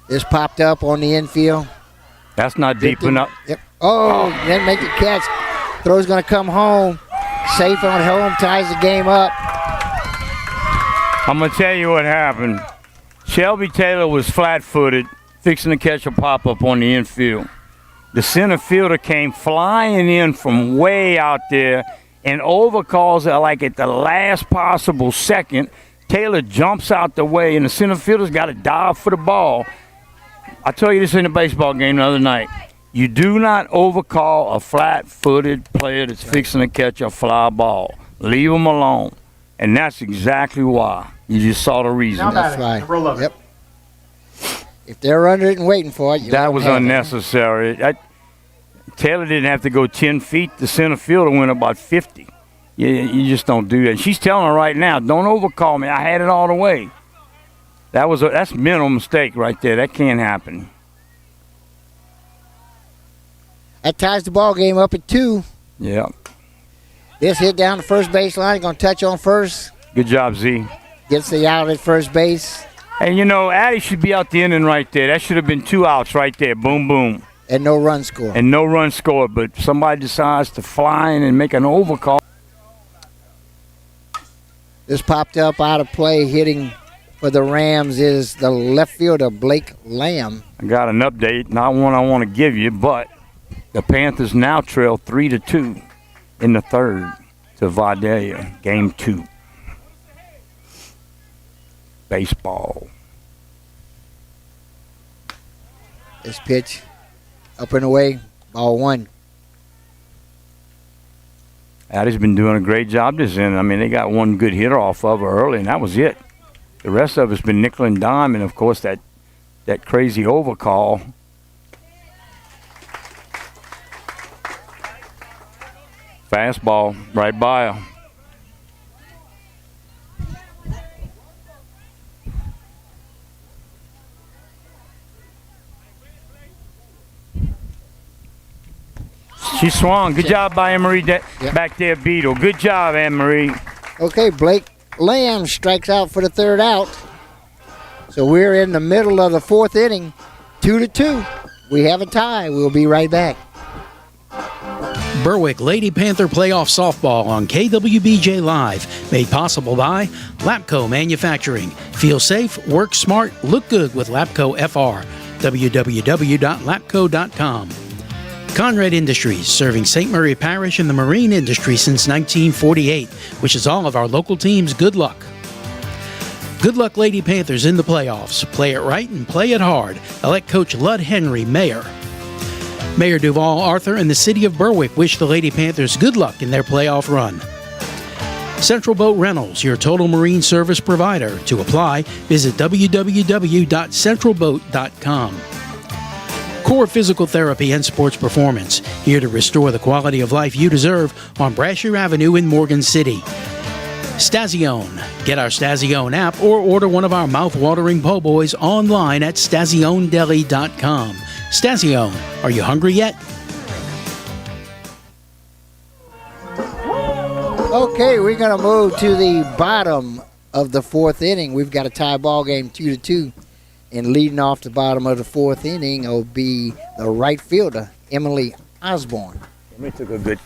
This popped up on the infield. That's not deep enough. Yep. Oh, then make the catch. Throw's going to come home. Safe on home, ties the game up. I'm going to tell you what happened. Shelby Taylor was flat-footed, fixing to catch a pop-up on the infield. The center fielder came flying in from way out there and overcalls it like at the last possible second. Taylor jumps out the way, and the center fielder's got to dive for the ball. I told you this in the baseball game the other night. You do not overcall a flat-footed player that's fixing to catch a fly ball. Leave them alone. And that's exactly why. You just saw the reason. Now That's batting, right. number 11. Yep. If they're under it and waiting for it, That was unnecessary. Taylor didn't have to go 10 feet. The center fielder went about 50. You just don't do that. She's telling her right now, don't overcall me. I had it all the way. That's a mental mistake right there. That can't happen. That ties the ball game up at 2. Yeah. This hit down the first baseline. Going to touch on first. Good job, Z. Gets the out at first base. And, Addie should be out the inning right there. That should have been 2 outs right there. Boom, boom. And no run score. And no run scored, but somebody decides to fly in and make an overcall. This popped up out of play. Hitting for the Rams is the left fielder, Blake Lamb. I got an update, not one I want to give you, but the Panthers now trail 3-2 in the third to Vidalia, game 2. Baseball. This pitch up and away, ball 1. Addie's been doing a great job this inning. I mean, they got one good hitter off of her early, and that was it. The rest of it's been nickel and dime, and, of course, that crazy overcall. Fastball right by her. She swung. Good job by Anne-Marie back there, Beetle. Good job, Anne-Marie. Okay, Blake Lamb strikes out for the third out. So we're in the middle of the fourth inning, 2-2. We have a tie. We'll be right back. Berwick Lady Panther Playoff Softball on KWBJ Live, made possible by Lapco Manufacturing. Feel safe, work smart, look good with Lapco FR. www.lapco.com. Conrad Industries, serving St. Mary Parish and the marine industry since 1948, wishes all of our local teams good luck. Good luck, Lady Panthers, in the playoffs. Play it right and play it hard. Elect Coach Lud Henry, Mayor. Mayor Duval Arthur and the City of Berwick wish the Lady Panthers good luck in their playoff run. Central Boat Rentals, your total marine service provider. To apply, visit www.centralboat.com. Core Physical Therapy and Sports Performance, here to restore the quality of life you deserve on Brashear Avenue in Morgan City. Stazione. Get our Stazione app or order one of our mouth-watering po' boys online at stazionedeli.com. Stazione, are you hungry yet? Okay, we're going to move to the bottom of the fourth inning. We've got a tie ball game 2-2. And leading off the bottom of the fourth inning will be the right fielder, Emily Osborne. Emily took a good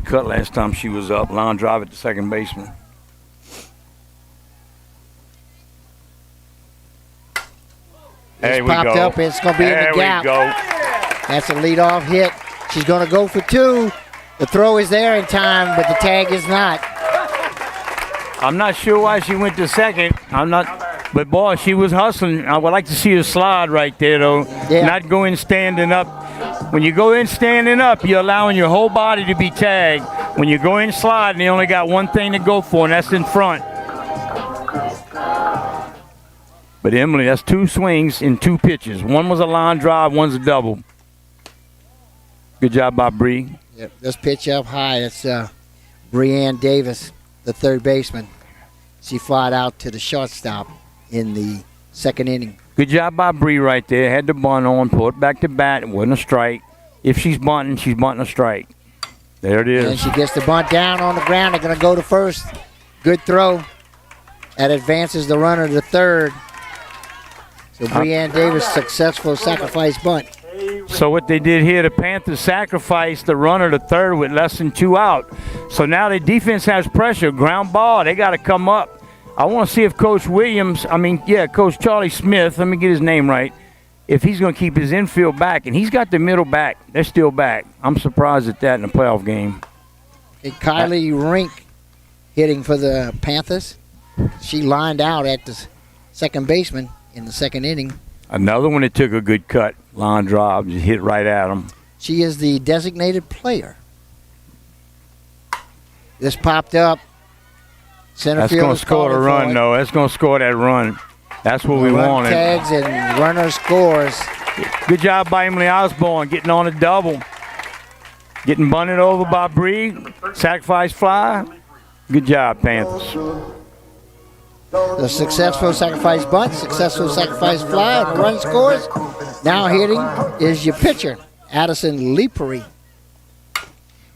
cut last time she was up. Line drive at the second baseman. There we Popped go. up. It's going to be in the gap. There we go. That's a leadoff hit. She's going to go for 2. The throw is there in time, but the tag is not. I'm not sure why she went to second. But boy, she was hustling. I would like to see her slide right there, though. Yeah. Not going standing up. When you go in standing up, you're allowing your whole body to be tagged. When you go in sliding, you only got one thing to go for, and that's in front. But Emily, that's 2 swings in 2 pitches. One was a line drive, one's a double. Good job by Bree. Yep, this pitch up high. It's Breanne Davis, the third baseman. She flied out to the shortstop in the second inning. Good job by Bree right there. Had the bunt on, pulled it back to bat. It wasn't a strike. If she's bunting a strike. There it is. And she gets the bunt down on the ground. They're going to go to first. Good throw. That advances the runner to third. So Breanne Davis, successful sacrifice bunt. So what they did here, the Panthers sacrificed the runner to third with less than 2 out. So now the defense has pressure. Ground ball, they got to come up. I want to see if Coach Coach Charlie Smith, let me get his name right, if he's going to keep his infield back. And he's got the middle back. They're still back. I'm surprised at that in a playoff game. And Kylie Rink hitting for the Panthers. She lined out at the second baseman in the second inning. Another one that took a good cut. Line drive, just hit right at him. She is the designated player. This popped up. Center That's field going is to score the calling run, for it. though. That's going to score that run. That's what we Run wanted. tags and runner scores. Good job by Emily Osborne getting on a double. Getting bunted over by Bree. Sacrifice fly. Good job, Panthers. The successful sacrifice bunt, successful sacrifice fly, and run scores. Now hitting is your pitcher, Addison Leapery.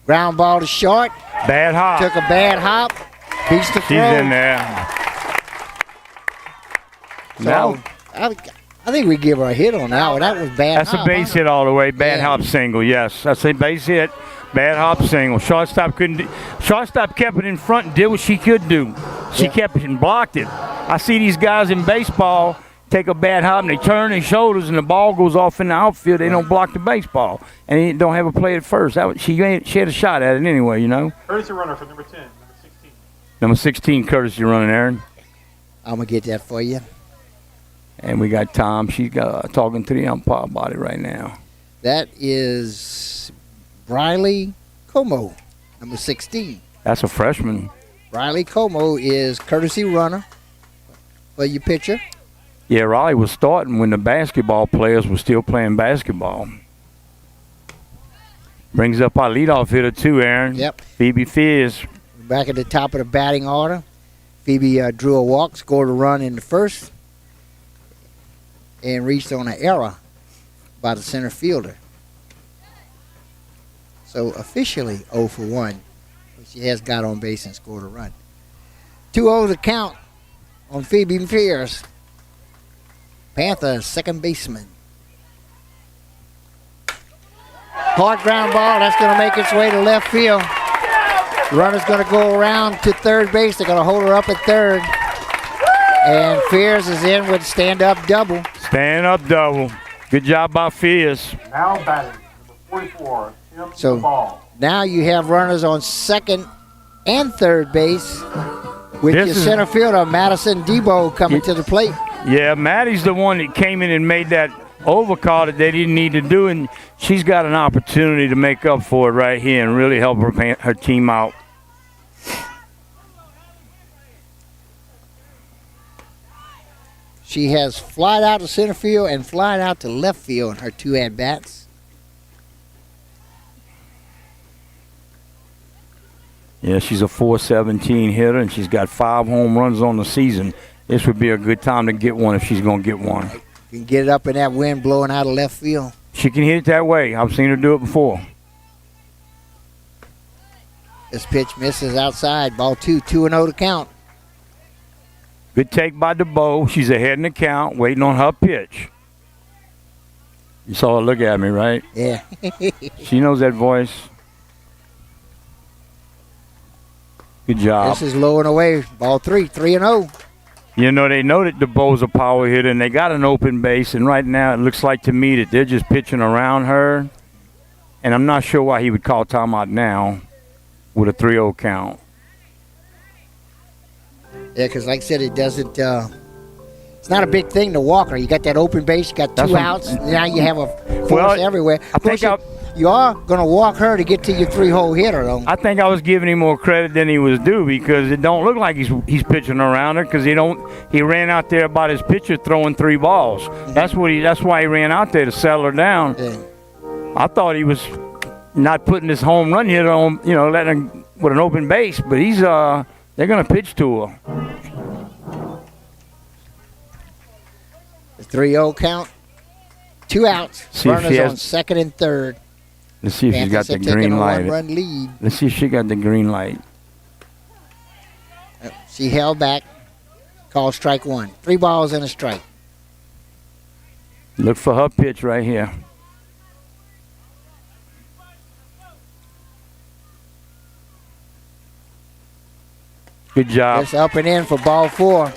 Ground ball to short. Bad hop. Took a bad hop. Beats the throw. She's in there. So, Now, I think we give her a hit on that one. That was bad that's hop, a base hit all the way. Bad Yeah. hop single, yes. That's a base hit. Bad hop single. Shortstop kept it in front and did what she could do. She kept it and blocked it. I see these guys in baseball take a bad hop and they turn their shoulders and the ball goes off in the outfield. They don't block the baseball and they don't have a play at first. She had a shot at it anyway, you know. Courtesy runner for number 10, number 16. Number 16, courtesy running, Aaron. I'm going to get that for you. And we got Tom. She's talking to the umpire about it right now. That is Briley Como, number 16. That's a freshman. Riley Como is courtesy runner for your pitcher. Yeah, Raleigh was starting when the basketball players were still playing basketball. Brings up our leadoff hitter too, Aaron. Yep. Phoebe Fears. Back at the top of the batting order. Phoebe drew a walk, scored a run in the first, and reached on an error by the center fielder. So officially 0 for 1. She has got on base and scored a run. 2-0 to count on Phoebe Fears. Panthers second baseman. Hard ground ball. That's going to make its way to left field. Runner's going to go around to third base. They're going to hold her up at third. And Fears is in with stand-up double. Stand-up double. Good job by Fears. Now batting, number 44, Tim So Ball. now you have runners on second and third base with This your is- center fielder, Madison Debo, coming to the plate. Yeah, Maddie's the one that came in and made that overcall that they didn't need to do, and she's got an opportunity to make up for it right here and really help her team out. She has flied out to center field and flied out to left field in her 2 at-bats. Yeah, she's a .417 hitter, and she's got 5 home runs on the season. This would be a good time to get one if she's going to get one. You can get it up in that wind blowing out of left field. She can hit it that way. I've seen her do it before. This pitch misses outside. Ball 2, 2-0 to count. Good take by DeBow. She's ahead in the count, waiting on her pitch. You saw her look at me, right? Yeah. She knows that voice. Good job. This is low and away. Ball 3, 3-0. You know, they know that DeBow's a power hitter, and they got an open base, and right now it looks like to me that they're just pitching around her. And I'm not sure why he would call timeout now with a 3-0 count. Yeah, because like I said, it doesn't It's not a big thing to walk her. You got that open base, you got two That's what- outs. Now you have a force Well, everywhere. I Of course, think you are going to walk her to get to your 3-hole hitter, though. I think I was giving him more credit than he was due because it don't look like he's pitching around her because he ran out there about his pitcher throwing 3 balls. That's why he ran out there to settle her down. Yeah. I thought he was not putting his home run hitter on, letting her with an open base, but they're going to pitch to her. The 3-0 count. 2 outs. See if Runners she has- on second and third. Let's see if she's got Panthers the have taken green a light. one-run lead. Let's see if she got the green light. She held back. Called strike 1. 3 balls and a strike. Look for her pitch right here. Good job. It's up and in for ball 4.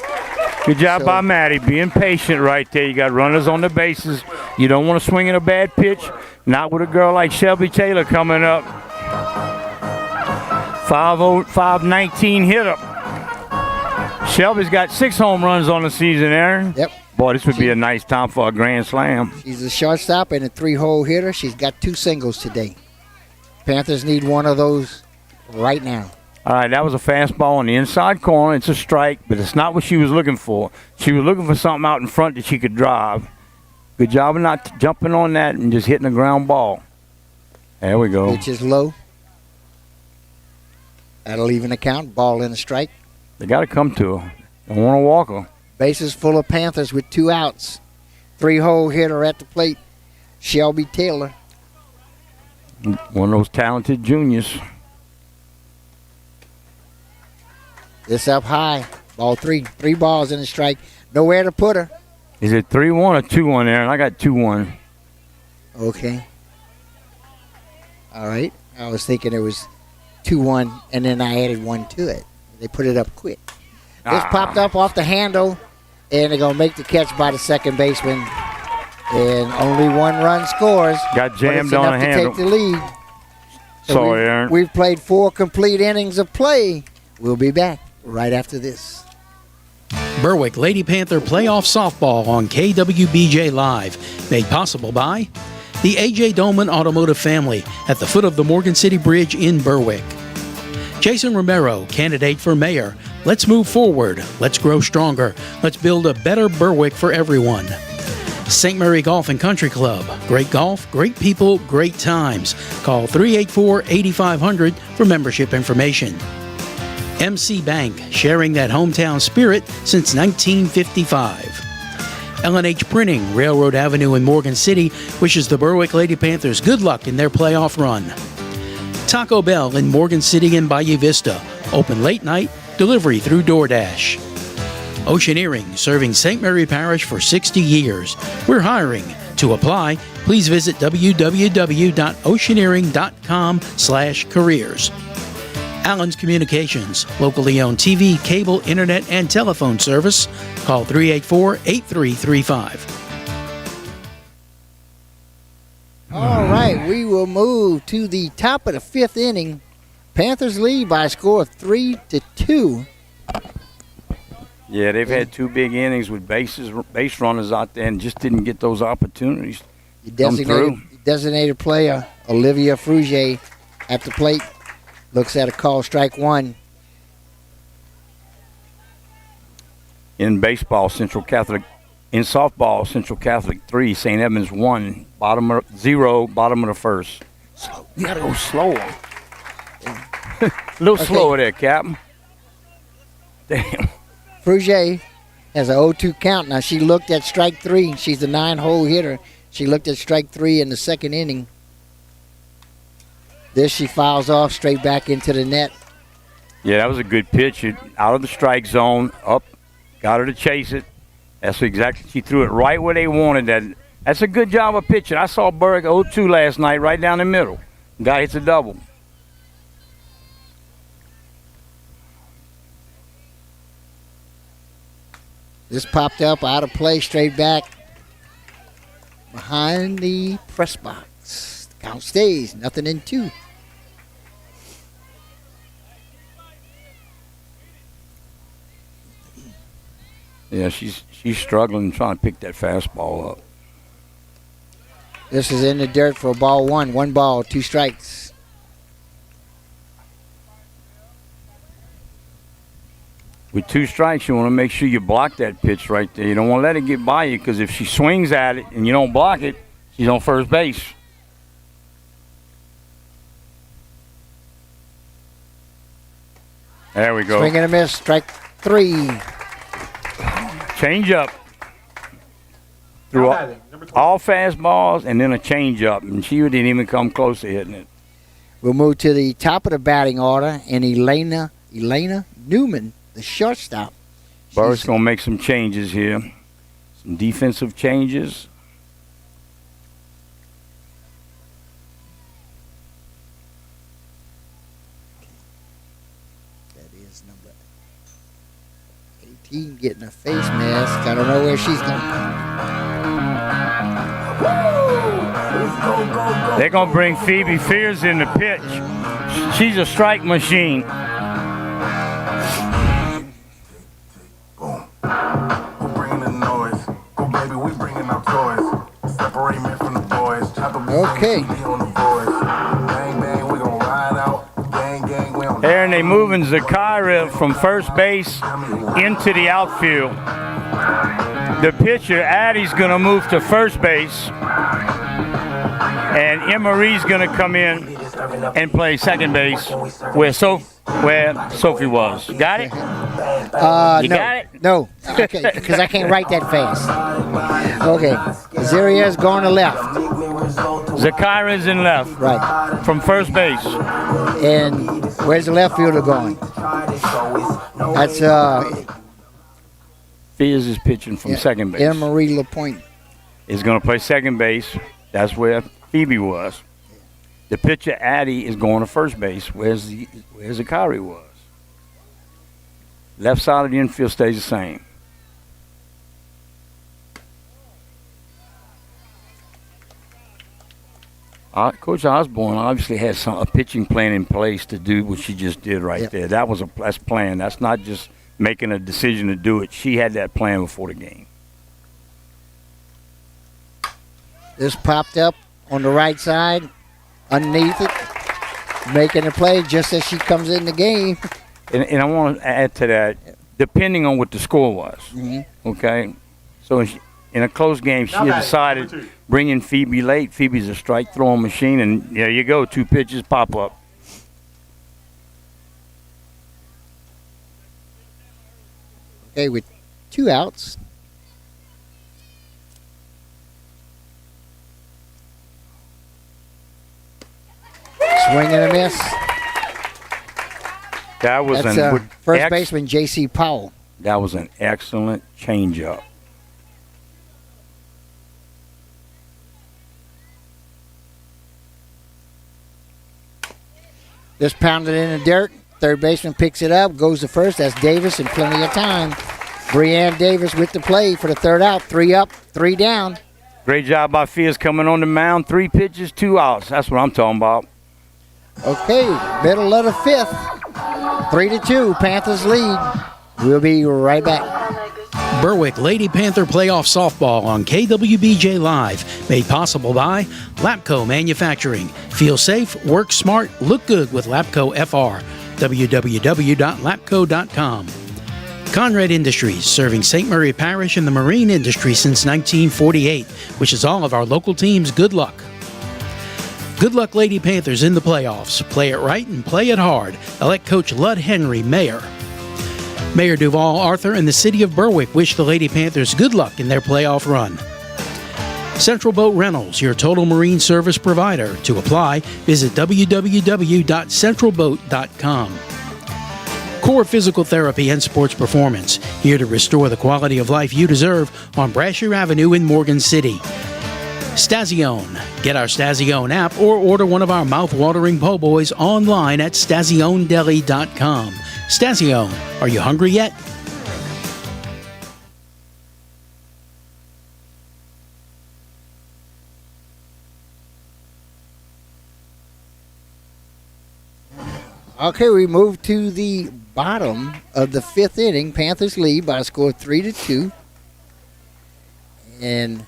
Good job So- by Maddie, being patient right there. You got runners on the bases. You don't want to swing in a bad pitch. Not with a girl like Shelby Taylor coming up. 519 hitter. Shelby's got 6 home runs on the season, Aaron. Yep. Boy, this would be a nice time for a grand slam. She's a shortstop and a 3-hole hitter. She's got 2 singles today. Panthers need one of those right now. All right, that was a fastball on the inside corner. It's a strike, but it's not what she was looking for. She was looking for something out in front that she could drive. Good job of not jumping on that and just hitting a ground ball. There we go. Pitch is low. That'll even the count. Ball in a strike. They got to come to her. Don't want to walk her. Bases full of Panthers with 2 outs. 3-hole hitter at the plate. Shelby Taylor. One of those talented juniors. This up high. Ball 3. 3 balls in a strike. Nowhere to put her. Is it 3-1 or 2-1, Aaron? I got 2-1. Okay. All right. I was thinking it was 2-1, and then I added 1 to it. They put it up quick. This popped up off the handle, and they're going to make the catch by the second baseman. And only 1 run scores. Got jammed but it's on enough the to handle. take the lead. Sorry, Aaron. We've played 4 complete innings of play. We'll be back right after this. Berwick Lady Panther playoff softball on KWBJ Live, made possible by the A.J. Dolman Automotive family at the foot of the Morgan City Bridge in Berwick. Jason Romero, candidate for mayor. Let's move forward. Let's grow stronger. Let's build a better Berwick for everyone. St. Mary Golf and Country Club. Great golf, great people, great times. Call 384-8500 for membership information. MC Bank, sharing that hometown spirit since 1955. L&H Printing, Railroad Avenue in Morgan City, wishes the Berwick Lady Panthers good luck in their playoff run. Taco Bell in Morgan City and Bayou Vista, open late night, delivery through DoorDash. Oceaneering, serving St. Mary Parish for 60 years. We're hiring. To apply, please visit www.oceaneering.com/careers. Allen's Communications, locally owned TV, cable, internet, and telephone service. Call 384-8335. All right, we will move to the top of the 5th inning. Panthers lead by a score of 3-2. Yeah, they've had 2 big innings with base runners out there and just didn't get those opportunities. The designated player, Olivia Frugier, at the plate. Looks at a call, strike 1. In baseball, Central Catholic. In softball, Central Catholic 3, St. Edmunds 1, bottom of 0, bottom of the first. Slow. You gotta go slower. A little slower there, Captain. Damn. Frugier has an 0-2 count. Now, she looked at strike 3. She's a 9-hole hitter. She looked at strike 3 in the 2nd inning. This she fouls off straight back into the net. Yeah, that was a good pitch. Out of the strike zone, up, got her to chase it. That's exactly, she threw it right where they wanted that. That's a good job of pitching. I saw Berwick 0-2 last night, right down the middle. Guy hits a double. This popped up out of play, straight back behind the press box. The count stays, nothing in 2. Yeah, she's struggling trying to pick that fastball up. This is in the dirt for ball one. 1 ball, 2 strikes. With 2 strikes, you want to make sure you block that pitch right there. You don't want to let it get by you, because if she swings at it and you don't block it, she's on first base. There we go. Swing and a miss, strike 3. Change up. Through all fastballs and then a change up, and she didn't even come close to hitting it. We'll move to the top of the batting order, and Elena Newman, the shortstop. Berwick's going to make some changes here. Some defensive changes. That is number 18 getting a face mask. I don't know where she's going. They're going to bring Phoebe Fears in the pitch. She's a strike machine. Okay. There, and they moving Zakaria from first base into the outfield. The pitcher, Addie's going to move to first base. And Emery's going to come in and play second base where Sophie was. Got it? You no, got it? No, okay, because I can't write that fast. Okay, Zaria's going to left. Zakira's in left. Right. From first base. And where's the left fielder going? That's Fears is pitching from second base. Anna-Marie LaPointe. Is going to play second base. That's where Phoebe was. The pitcher, Addie, is going to first base, where Zakari was. Left side of the infield stays the same. Coach Osborne obviously has a pitching plan in place to do what she just did right there. That's planned. That's not just making a decision to do it. She had that plan before the game. This popped up on the right side, underneath it, making a play just as she comes in the game. And I want to add to that, depending on what the score was, okay? So in a close game, she had decided bringing Phoebe late. Phoebe's a strike throwing machine, and there you go, 2 pitches pop up. Okay, with 2 outs. Swing and a miss. That's first baseman J.C. Powell. That was an excellent changeup. Just pounded in the dirt. Third baseman picks it up, goes to first. That's Davis in plenty of time. Breanne Davis with the play for the third out. 3 up, 3 down. Great job by Fears coming on the mound. 3 pitches, 2 outs. That's what I'm talking about. Okay, middle of the 5th. 3-2, Panthers lead. We'll be right back. Berwick Lady Panther Playoff Softball on KWBJ Live, made possible by Lapco Manufacturing. Feel safe, work smart, look good with Lapco FR. www.lapco.com. Conrad Industries, serving St. Mary Parish and the marine industry since 1948, wishes all of our local teams good luck. Good luck, Lady Panthers, in the playoffs. Play it right and play it hard. Elect Coach Lud Henry, Mayor. Mayor Duval Arthur and the City of Berwick wish the Lady Panthers good luck in their playoff run. Central Boat Rentals, your total marine service provider. To apply, visit www.centralboat.com. Core Physical Therapy and Sports Performance, here to restore the quality of life you deserve on Brasher Avenue in Morgan City. Stazione. Get our Stazione app or order one of our mouth-watering po' boys online at stazionedeli.com. Stazione, are you hungry yet? Okay, we move to the bottom of the 5th inning. Panthers lead by a score of 3-2. And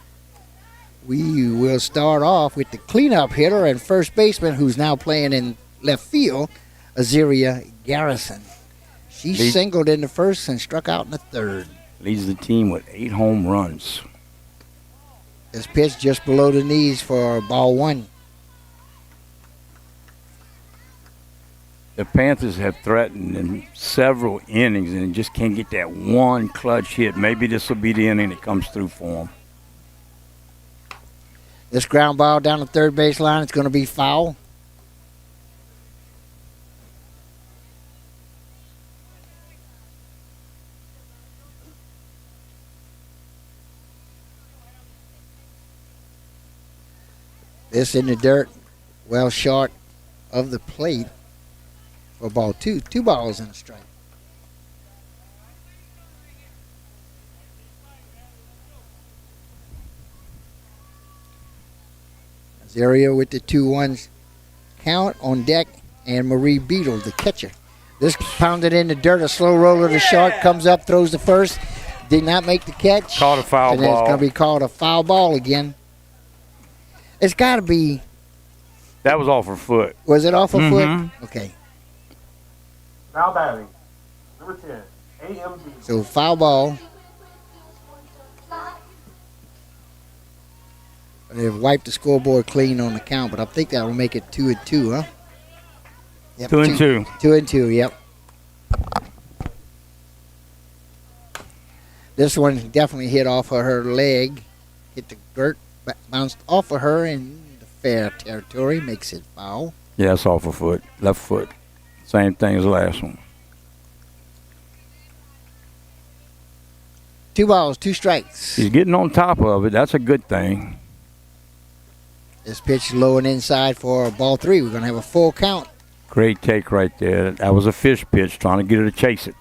we will start off with the cleanup hitter and first baseman, who's now playing in left field, Azaria Garrison. She singled in the first and struck out in the third. Leads the team with 8 home runs. This pitch just below the knees for ball 1. The Panthers have threatened in several innings and just can't get that one clutch hit. Maybe this will be the inning that comes through for them. This ground ball down the third base line is going to be foul. This in the dirt, well short of the plate for ball 2. 2 balls and a strike. Azaria with the 2-1 count on deck, and Marie Beadle, the catcher. This pounded in the dirt, a slow roller to short, comes up, throws the first, did not make the catch. Called a foul and then ball. It's going to be called a foul ball again. It's got to be. That was off her foot. Was it off her foot? Okay. Now batting, number 10, A.M. So foul ball. They've wiped the scoreboard clean on the count, but I think that will make it 2-2, huh? Yep, 2-2. 2-2, yep. This one definitely hit off of her leg. Hit the dirt, bounced off of her in the fair territory, makes it foul. Yeah, it's off her foot, left foot. Same thing as the last one. 2 balls, 2 strikes. She's getting on top of it. That's a good thing. This pitch low and inside for ball 3. We're going to have a full count. Great take right there. That was a fish pitch, trying to get her to chase it.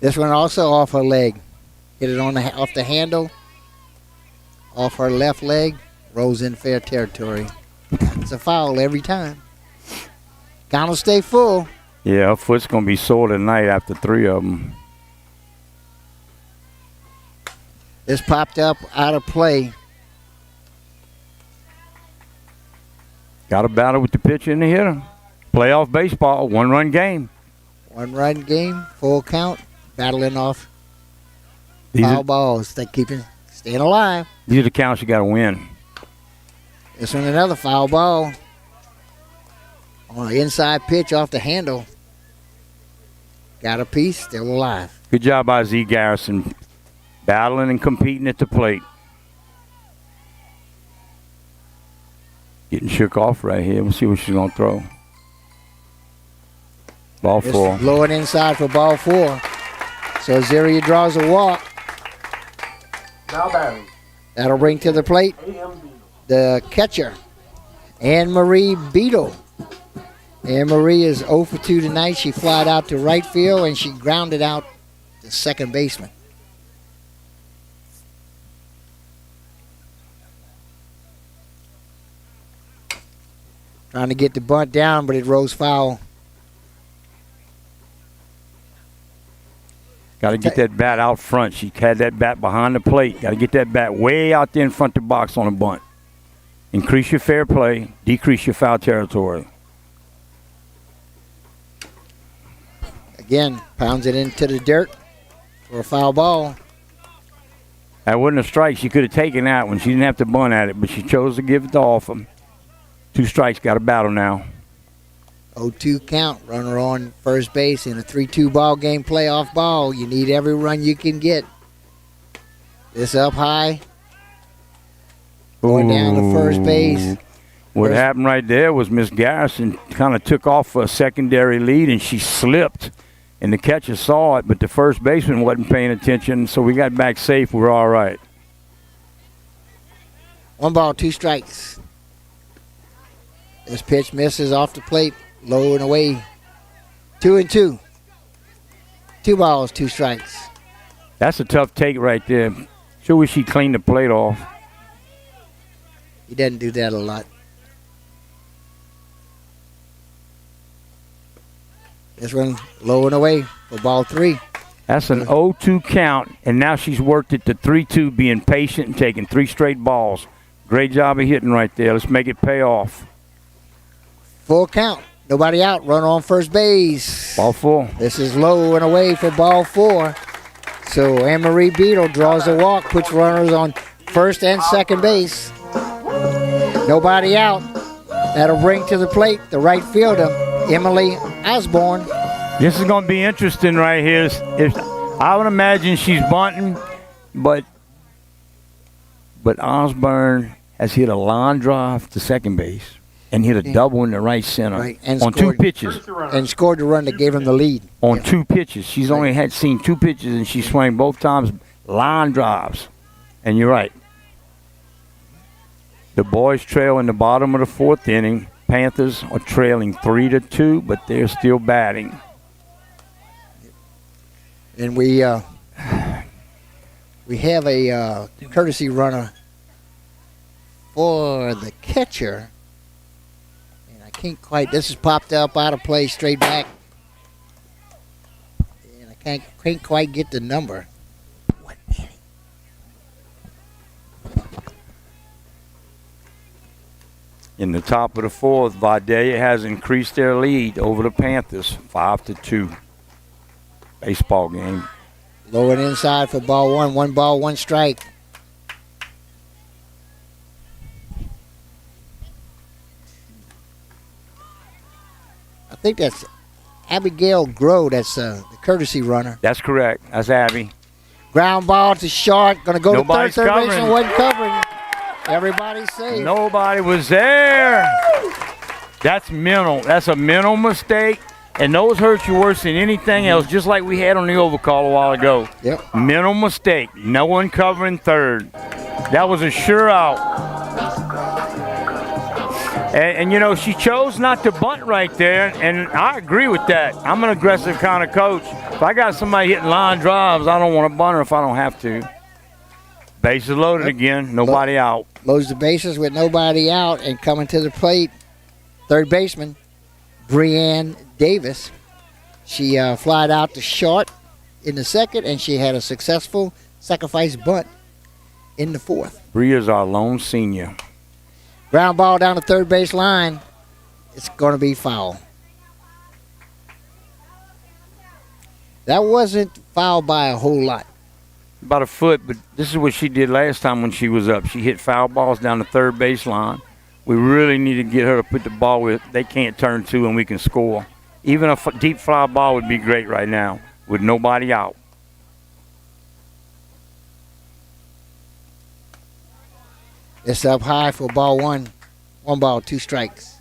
This one also off her leg. Hit it on off the handle. Off her left leg. Rolls in fair territory. It's a foul every time. Count will stay full. Yeah, her foot's going to be sore tonight after 3 of them. This popped up out of play. Got a battle with the pitcher and the hitter. Playoff baseball, 1-run game. 1-run game, full count. Battling off foul balls. They staying alive. These are the counts you got to win. This one another foul ball. On an inside pitch off the handle. Got a piece, still alive. Good job by Z Garrison. Battling and competing at the plate. Getting shook off right here. We'll see what she's going to throw. Ball 4. Low and inside for ball 4. So Azaria draws a walk. Now batting, That'll bring to the plate A.M. the catcher, Anne-Marie Beadle. Anne-Marie is 0 for 2 tonight. She flied out to right field, and she grounded out the second baseman. Trying to get the bunt down, but it rose foul. Got to get that bat out front. She had that bat behind the plate. Got to get that bat way out there in front of the box on a bunt. Increase your fair play, decrease your foul territory. Again, pounds it into the dirt for a foul ball. That wasn't a strike. She could have taken that one. She didn't have to bunt at it, but she chose to give it to Alpham. 2 strikes, got a battle now. 0-2 count, runner on first base in a 3-2 ball game, playoff ball. You need every run you can get. This up high. Going down to first base. What happened right there was Miss Garrison kind of took off for a secondary lead, and she slipped. And the catcher saw it, but the first baseman wasn't paying attention, so we got back safe. We're all right. 1 ball, 2 strikes. This pitch misses off the plate, low and away. 2-2. 2 balls, 2 strikes. That's a tough take right there. Sure wish he'd clean the plate off. He doesn't do that a lot. This one low and away for ball 3. That's an 0-2 count, and now she's worked it to 3-2, being patient and taking 3 straight balls. Great job of hitting right there. Let's make it pay off. Full count. Nobody out. Runner on first base. Ball 4. This is low and away for ball 4. So Anne-Marie Beadle draws a walk, puts runners on first and second base. Nobody out. That'll bring to the plate the right fielder, Emily Osborne. This is going to be interesting right here. I would imagine she's bunting, but Osborne has hit a line drive to second base and hit a double in the right center and on scored, 2 pitches. And scored the run that gave him the lead. On 2 pitches. She's only seen 2 pitches, and she swung both times line drives. And you're right. The boys trail in the bottom of the 4th inning. Panthers are trailing 3-2, but they're still batting. And we have a courtesy runner for the catcher. And I can't quite, this is popped up out of play straight back. And I can't quite get the number. What inning? In the top of the 4th, Vidalia has increased their lead over the Panthers, 5-2. Baseball game. Low and inside for ball 1. 1 ball, 1 strike. I think that's Abigail Groh. That's the courtesy runner. That's correct. That's Abby. Ground ball to short. Going to go Nobody's to third covering. baseman. Wasn't covering. Everybody's safe. Nobody was there. That's mental. That's a mental mistake. And those hurt you worse than anything else, just like we had on the overcall a while ago. Yep. Mental mistake. No one covering third. That was a sure out. And you know, she chose not to bunt right there, and I agree with that. I'm an aggressive kind of coach. If I got somebody hitting line drives, I don't want to bunt her if I don't have to. Bases loaded again. Nobody out. Loads the bases with nobody out, and coming to the plate, third baseman, Brianne Davis. She flied out to short in the 2nd, and she had a successful sacrifice bunt in the 4th. Bria's our lone senior. Ground ball down the third base line. It's going to be foul. That wasn't foul by a whole lot. About a foot, but this is what she did last time when she was up. She hit foul balls down the third base line. We really need to get her to put the ball where they can't turn to and we can score. Even a deep fly ball would be great right now with nobody out. It's up high for ball 1. 1 ball, 2 strikes.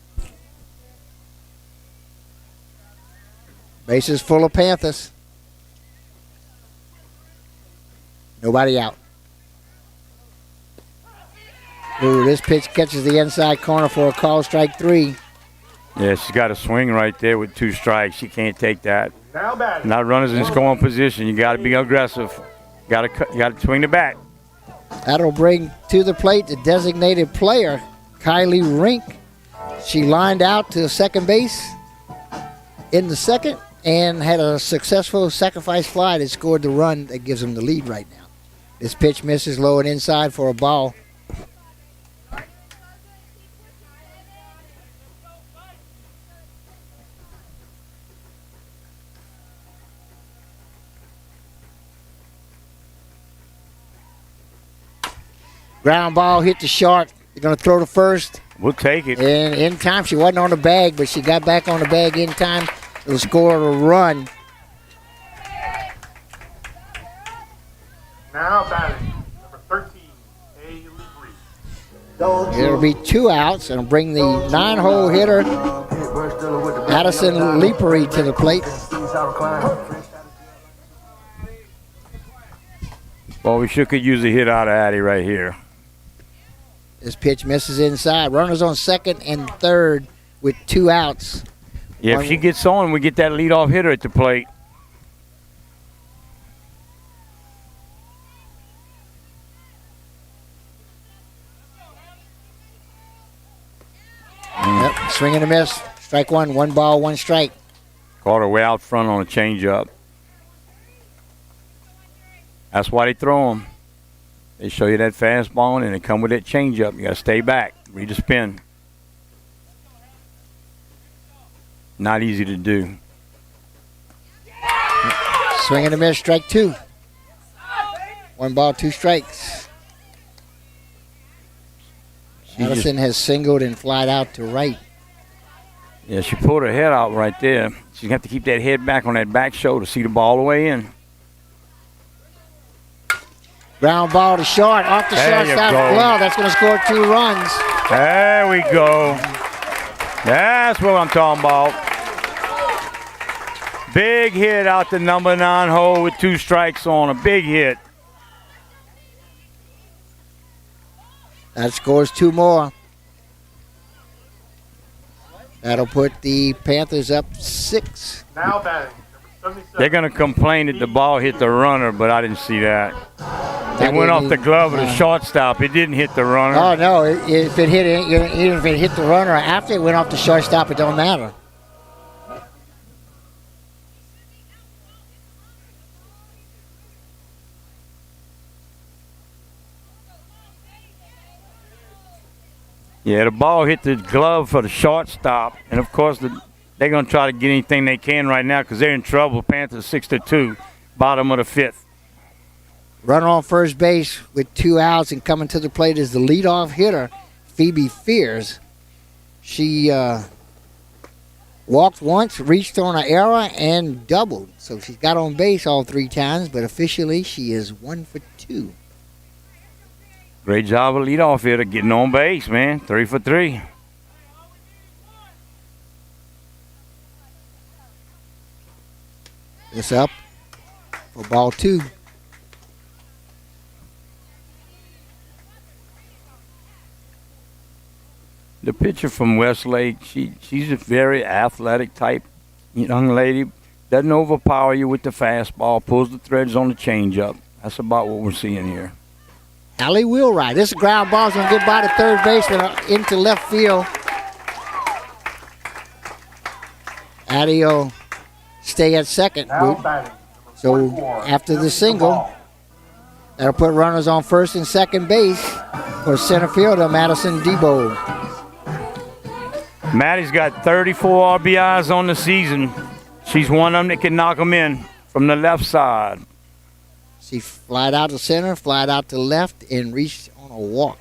Bases full of Panthers. Nobody out. Ooh, this pitch catches the inside corner for a call, strike 3. Yeah, she's got a swing right there with 2 strikes. She can't take that. Now batting. Not runners in scoring position. You got to be aggressive. You got to swing the bat. That'll bring to the plate the designated player, Kylie Rink. She lined out to second base in the 2nd and had a successful sacrifice fly that scored the run that gives them the lead right now. This pitch misses low and inside for a ball. Ground ball hit the short. They're going to throw to first. We'll take it. And in time, she wasn't on the bag, but she got back on the bag in time to score a run. Now batting. Number 13, Haley Reed. It'll be 2 outs, and it'll bring the 9-hole hitter, Addison Leapery, to the plate. Well, we sure could use a hit out of Addie right here. This pitch misses inside. Runners on 2nd and 3rd with 2 outs. Yeah, if she gets on, we get that leadoff hitter at the plate. Swing and a miss. Strike one. 1 ball, 1 strike. Caught her way out front on a changeup. That's why they throw them. They show you that fastball and they come with that changeup. You got to stay back. Read the spin. Not easy to do. Swing and a miss. Strike 2. 1 ball, 2 strikes. Madison has singled and flied out to right. Yeah, she pulled her head out right there. She's going to have to keep that head back on that back shoulder to see the ball the way in. Ground ball to short. Off the shortstop glove. That's going to score 2 runs. There we go. That's what I'm talking about. Big hit out the number 9 hole with 2 strikes on a big hit. That scores 2 more. That'll put the Panthers up 6. Now batting, number 77. They're going to complain that the ball hit the runner, but I didn't see that. It went off the glove of the shortstop. It didn't hit the runner. Oh, no. If it hit, even if it hit the runner after it went off the shortstop, it don't matter. Yeah, the ball hit the glove for the shortstop, and of course they're going to try to get anything they can right now because they're in trouble. Panthers 6-2, bottom of the 5th. Runner on first base with 2 outs, and coming to the plate is the leadoff hitter, Phoebe Fears. She walked once, reached on an error, and doubled. So she's got on base all 3 times, but officially she is 1 for 2. Great job of leadoff hitter getting on base, man. 3 for 3. It's up for ball 2. The pitcher from Westlake, she's a very athletic type young lady. Doesn't overpower you with the fastball. Pulls the threads on the changeup. That's about what we're seeing here. Allie Wheelwright. This ground ball's going to get by the third baseman into left field. Addie will stay at second. Now batting, number So 44, after the Jesse single, Ball. that'll put runners on first and second base for center fielder Madison Debo. Maddie's got 34 RBIs on the season. She's one of them that can knock them in from the left side. She flied out to center, flied out to left, and reached on a walk.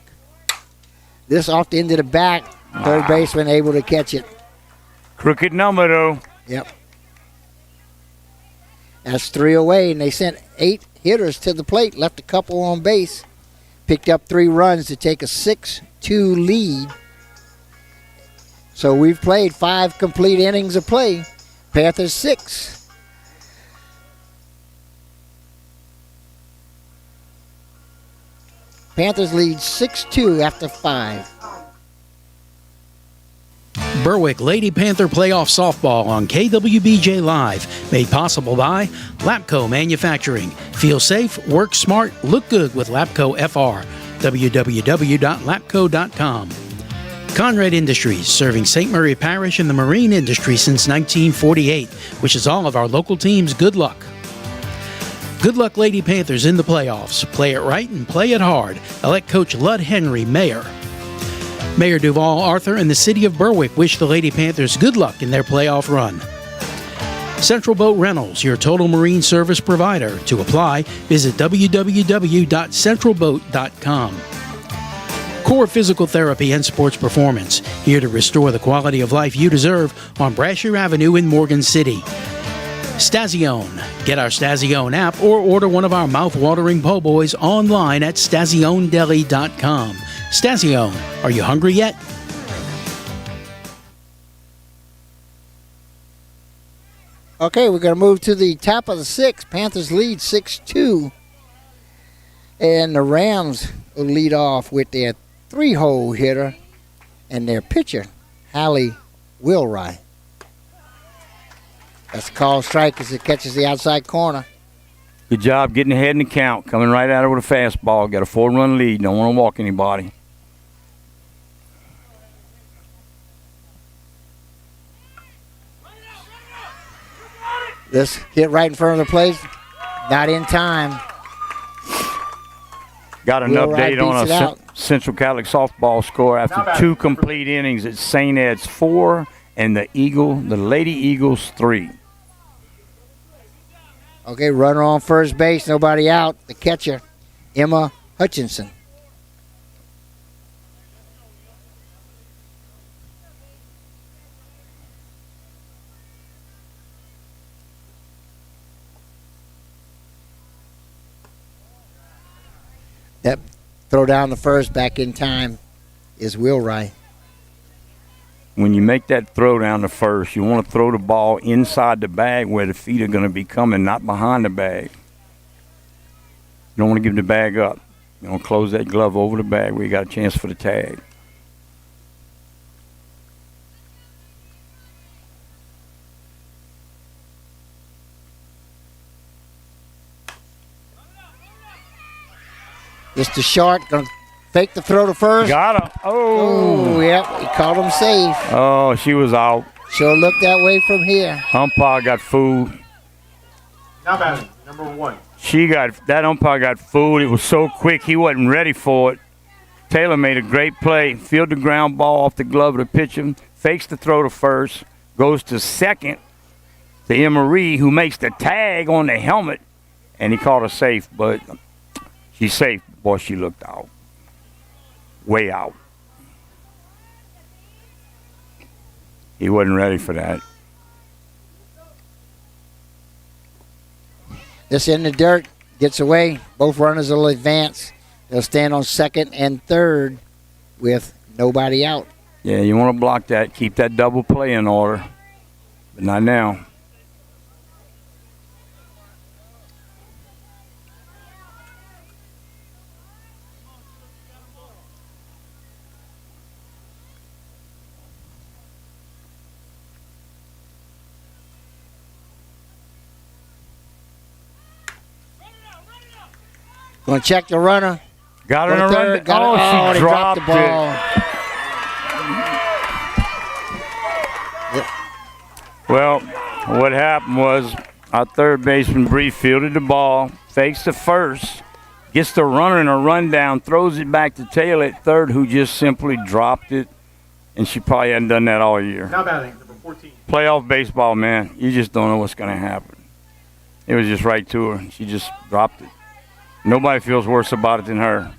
This off the end of the back, third baseman able to catch it. Crooked number, though. Yep. That's 3 away, and they sent 8 hitters to the plate, left a couple on base, picked up 3 runs to take a 6-2 lead. So we've played 5 complete innings of play. Panthers 6. Panthers lead 6-2 after 5. Berwick Lady Panther Playoff Softball on KWBJ Live. Made possible by Lapco Manufacturing. Feel safe, work smart, look good with Lapco FR. www.lapco.com. Conrad Industries, serving St. Mary Parish and the marine industry since 1948, wishes all of our local teams good luck. Good luck, Lady Panthers, in the playoffs. Play it right and play it hard. Elect Coach Lud Henry, Mayor. Mayor Duval Arthur and the City of Berwick wish the Lady Panthers good luck in their playoff run. Central Boat Rentals, your total marine service provider. To apply, visit www.centralboat.com. Core Physical Therapy and Sports Performance, here to restore the quality of life you deserve on Brasher Avenue in Morgan City. Stazione. Get our Stazione app or order one of our mouth-watering po' boys online at stazionedeli.com. Stazione, are you hungry yet? Okay, we're going to move to the top of the 6th. Panthers lead 6-2. And the Rams will lead off with their 3-hole hitter and their pitcher, Hallie Wheelwright. That's a called strike as it catches the outside corner. Good job getting ahead in the count. Coming right at her with a fastball. Got a 4-run lead. Don't want to walk anybody. This hit right in front of the plate. Not in time. Got an Will Wright update on beats it a out. Central Catholic softball score after 2 complete innings. It's St. Ed's 4 and the Lady Eagles 3. Okay, runner on first base, nobody out. The catcher, Emma Hutchinson. That throw down the first back in time is Will Wright. When you make that throw down the first, you want to throw the ball inside the bag where the feet are going to be coming, not behind the bag. You don't want to give the bag up. You want to close that glove over the bag where you got a chance for the tag. Mr. Short going to fake the throw to first. Got her. Oh, yep. He called him safe. Oh, she was out. Sure looked that way from here. Umpire got fooled. Now batting, number 1. That umpire got fooled. It was so quick, he wasn't ready for it. Taylor made a great play. Fielded the ground ball off the glove of the pitcher. Fakes the throw to first. Goes to second to Emery, who makes the tag on the helmet. And he called her safe, but she's safe. Boy, she looked out. Way out. He wasn't ready for that. This in the dirt, gets away. Both runners will advance. They'll stand on second and third with nobody out. Yeah, you want to block that. Keep that double play in order. But not now. Going to check the runner. Got her in Go a to run. third. Got Oh, it. she They dropped the ball. Well, what happened was our third baseman, Bree, fielded the ball, fakes the first, gets the runner in a rundown, throws it back to Taylor at third, who just simply dropped it, and she probably hadn't done that all year. Now batting, number 14. Playoff baseball, man, you just don't know what's going to happen. It was just right to her. She just dropped it. Nobody feels worse about it than her.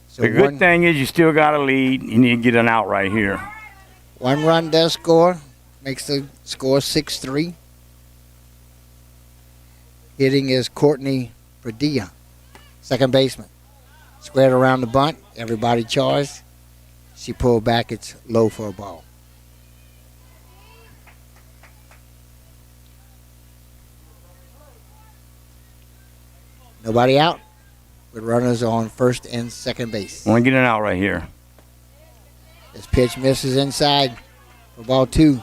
So The good thing is you still got a lead. You need to get an out right here. One run does score. Makes the score 6-3. Hitting is Courtney Padilla, second baseman. Squared around the bunt. Everybody charged. She pulled back. It's low for a ball. Nobody out with runners on first and second base. Want to get an out right here. This pitch misses inside for ball 2.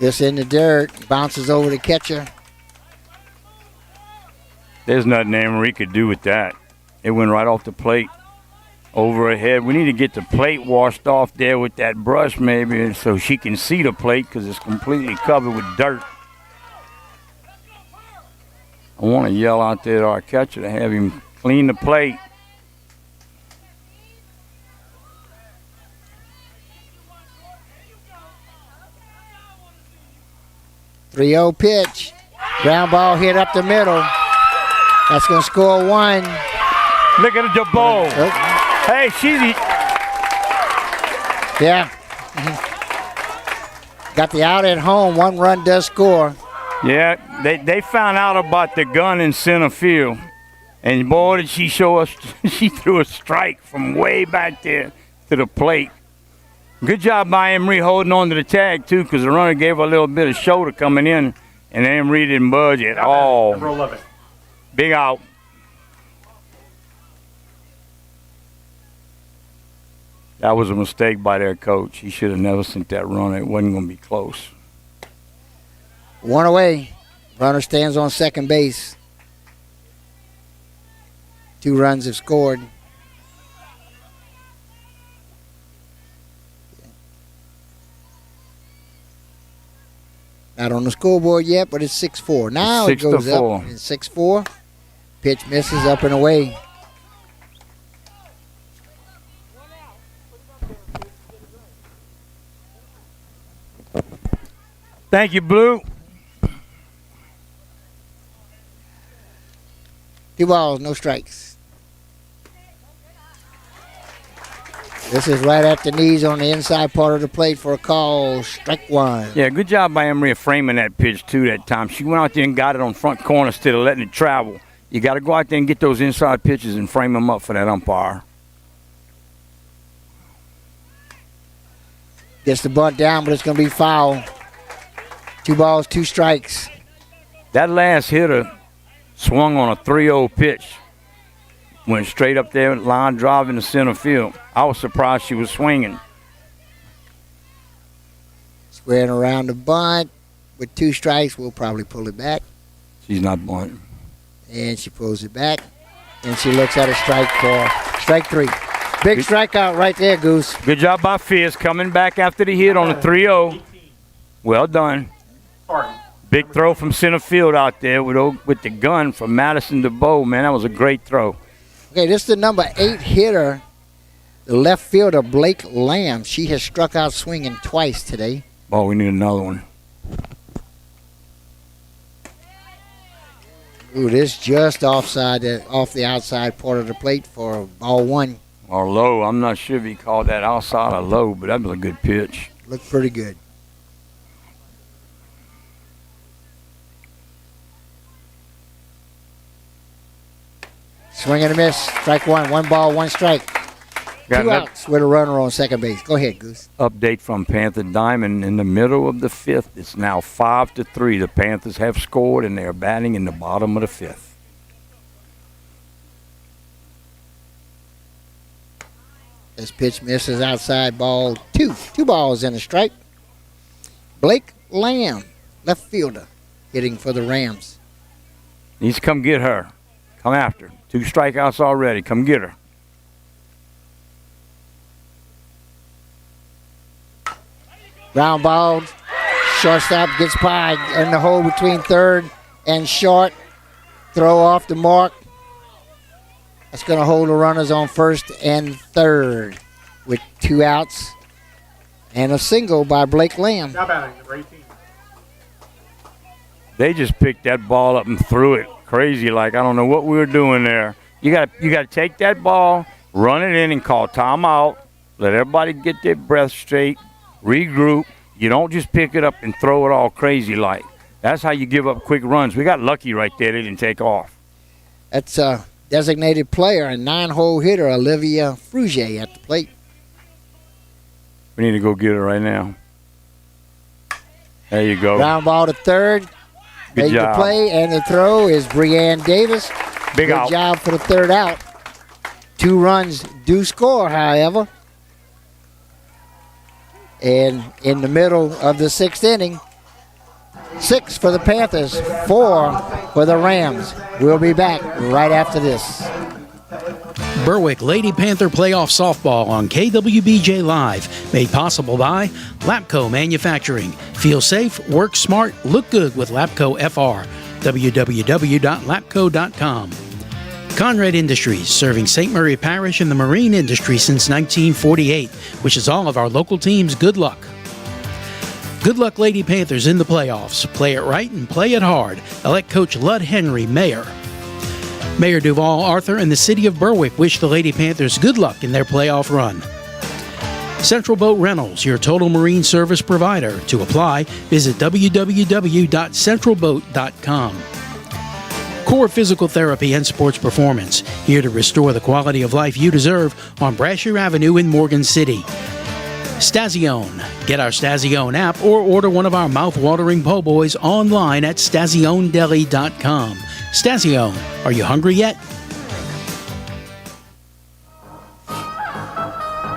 This in the dirt, bounces over the catcher. There's nothing Emery could do with that. It went right off the plate, over her head. We need to get the plate washed off there with that brush maybe so she can see the plate because it's completely covered with dirt. I want to yell out there to our catcher to have him clean the plate. .30 pitch. Ground ball hit up the middle. That's going to score 1. Look at the ball. Hey, she's... Yeah. Got the out at home. 1 run does score. Yeah, they found out about the gun in center field. And boy, did she show us, she threw a strike from way back there to the plate. Good job by Emery holding on to the tag, too, because the runner gave her a little bit of shoulder coming in, and Emery didn't budge at all. Number 11. Big out. That was a mistake by their coach. He should have never sent that runner. It wasn't going to be close. One away. Runner stands on second base. 2 runs have scored. Not on the scoreboard yet, but it's 6-4. Now it goes up. It's 6-4. Pitch misses, up and away. Thank you, Blue. 2 balls, no strikes. This is right at the knees on the inside part of the plate for a call. Strike 1. Yeah, good job by Emery framing that pitch, too, that time. She went out there and got it on front corner instead of letting it travel. You got to go out there and get those inside pitches and frame them up for that umpire. Gets the bunt down, but it's going to be foul. 2 balls, 2 strikes. That last hitter swung on a 3-0 pitch. Went straight up there, line drive in the center field. I was surprised she was swinging. Squaring around the bunt with 2 strikes. We'll probably pull it back. She's not bunting. And she pulls it back. And she looks at a strike for strike 3. Big strikeout right there, Goose. Good job by Fierce coming back after the hit on the 3-0. Well done. Big throw from center field out there with the gun from Madison to Bow. Man, that was a great throw. Okay, this is the number 8 hitter, the left fielder, Blake Lamb. She has struck out swinging twice today. Oh, we need another one. Ooh, this just off the outside part of the plate for ball 1. Or low. I'm not sure if he called that outside or low, but that was a good pitch. Looked pretty good. Swing and a miss. Strike 1. 1 ball, 1 strike. Got 2 outs with a runner on second base. Go ahead, Goose. Update from Panther Diamond in the middle of the 5th. It's now 5-3. The Panthers have scored, and they're batting in the bottom of the 5th. This pitch misses outside, ball 2. 2 balls and a strike. Blake Lamb, left fielder, hitting for the Rams. Needs to come get her. Come after. 2 strikeouts already. Come get her. Ground ball. Shortstop gets by in the hole between third and short. Throw off the mark. That's going to hold the runners on first and third with 2 outs and a single by Blake Lamb. Now batting, number 18. They just picked that ball up and threw it crazy like I don't know what we were doing there. You got to take that ball, run it in and call timeout. Let everybody get their breath straight, regroup. You don't just pick it up and throw it all crazy like. That's how you give up quick runs. We got lucky right there. They didn't take off. That's a designated player, a 9-hole hitter, Olivia Frugier at the plate. We need to go get her right now. There you go. Ground ball to third. Good Made job. the play, and the throw is Breanne Davis. Big Good out. job for the third out. 2 runs do score, however. And in the middle of the 6th inning, 6 for the Panthers, 4 for the Rams. We'll be back right after this. Berwick Lady Panther Playoff Softball on KWBJ Live, made possible by Lapco Manufacturing. Feel safe, work smart, look good with Lapco FR. www.lapco.com. Conrad Industries, serving St. Mary Parish and the marine industry since 1948, wishes all of our local teams good luck. Good luck, Lady Panthers, in the playoffs. Play it right and play it hard. Elect Coach Lud Henry, Mayor. Mayor Duval Arthur and the City of Berwick wish the Lady Panthers good luck in their playoff run. Central Boat Rentals, your total marine service provider. To apply, visit www.centralboat.com. Core Physical Therapy and Sports Performance, here to restore the quality of life you deserve on Brashear Avenue in Morgan City. Stazione. Get our Stazione app or order one of our mouth-watering po' boys online at stazionedeli.com. Stazione, are you hungry yet?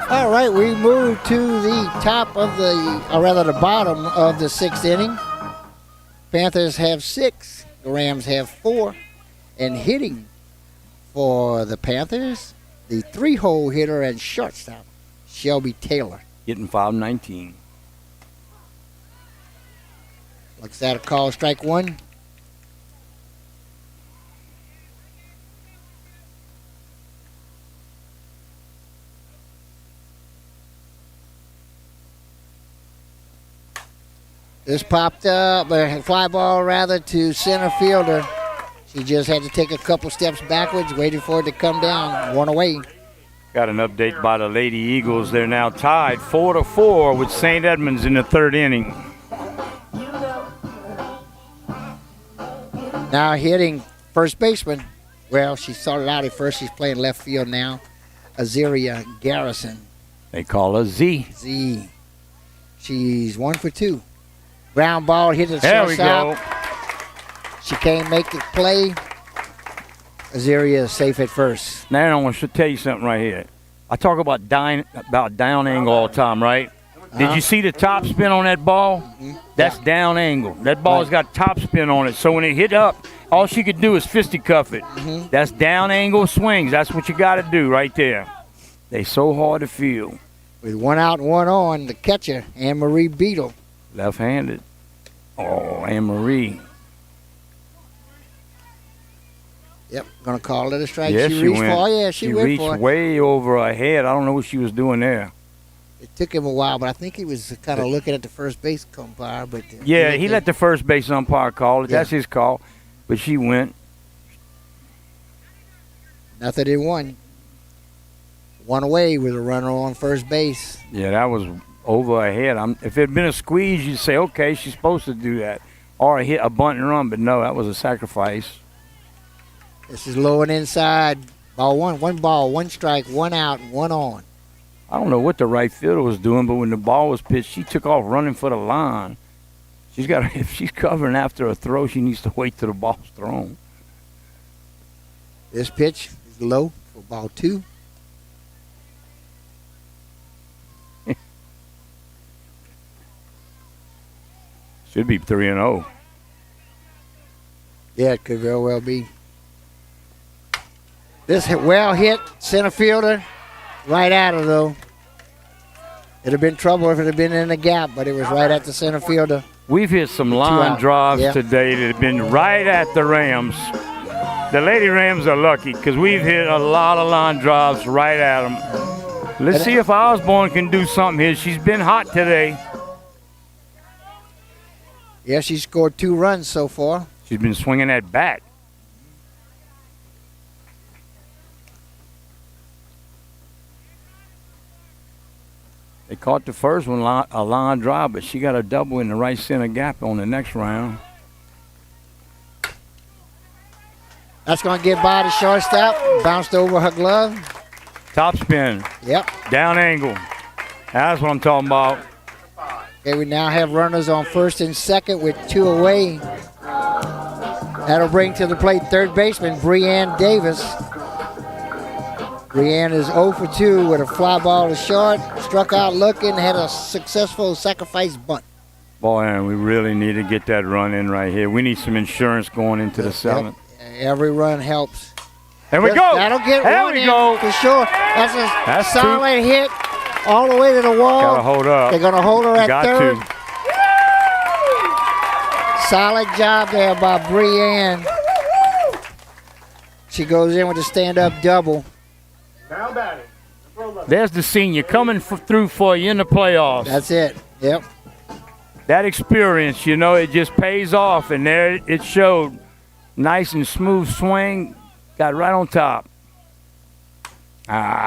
All right, we move to the top of the bottom of the 6th inning. Panthers have 6. The Rams have 4. And hitting for the Panthers, the 3-hole hitter and shortstop, Shelby Taylor. Getting 519. Looks at a call, strike 1. This popped up, a fly ball rather, to center fielder. She just had to take a couple steps backwards, waiting for it to come down. 1 away. Got an update by the Lady Eagles. They're now tied 4-4 with St. Edmunds in the 3rd inning. Now hitting first baseman. Well, she started out at first. She's playing left field now. Azaria Garrison. They call her Z. Z. She's 1 for 2. Ground ball hit the There we shortstop. go. She can't make the play. Azaria is safe at first. Now I want to tell you something right here. I talk about down angle all the time, right? Did you see the top spin on that ball? That's down angle. That ball's got top spin on it. So when it hit up, all she could do is fisticuff it. That's down angle swings. That's what you got to do right there. They so hard to feel. With 1 out and 1 on, the catcher, Anne-Marie Beadle. Left-handed. Oh, Anne-Marie. Yep, gonna call it a strike. Yeah, she she reached went. for it. Yeah, she went reached for it. way over her head. I don't know what she was doing there. It took him a while, but I think he was kind of looking at the first base umpire. But Yeah, he let the first base umpire call it. Yeah. That's his call. But she went. nothing in 1. 1 away with a runner on first base. Yeah, that was over her head. If it had been a squeeze, you'd say, okay, she's supposed to do that. Or hit a bunt and run, but no, that was a sacrifice. This is low and inside. Ball 1. 1 ball, 1 strike, 1 out, 1 on. I don't know what the right fielder was doing, but when the ball was pitched, she took off running for the line. If she's covering after a throw, she needs to wait till the ball's thrown. This pitch is low for ball 2. Should be 3-0. Yeah, it could very well be. This well hit center fielder, right at her though. It'd have been trouble if it had been in the gap, but it was right at the center fielder. We've hit some line out. drives Yeah. today that have been right at the Rams. The Lady Rams are lucky because we've hit a lot of line drives right at them. Let's see if Osborne can do something here. She's been hot today. Yeah, she scored 2 runs so far. She's been swinging that bat. They caught the first one a line drive, but she got a double in the right center gap on the next round. That's going to get by the shortstop. Bounced over her glove. Top spin. Yep. Down angle. That's what I'm talking about. Okay, we now have runners on first and second with 2 away. That'll bring to the plate third baseman Breanne Davis. Breanne is 0 for 2 with a fly ball to short. Struck out looking, had a successful sacrifice bunt. Boy, and we really need to get that run in right here. We need some insurance going into the 7th. Every run helps. There we go. That'll get there one we in go. for sure. That's a two. solid hit all the way to the wall. Gotta hold up. They're going to hold her at Got third. to. Solid job there by Breanne. She goes in with a stand-up double. Now batting. There's the senior coming through for you in the playoffs. That's it. Yep. That experience, you know, it just pays off. And there it showed. Nice and smooth swing. Got right on top.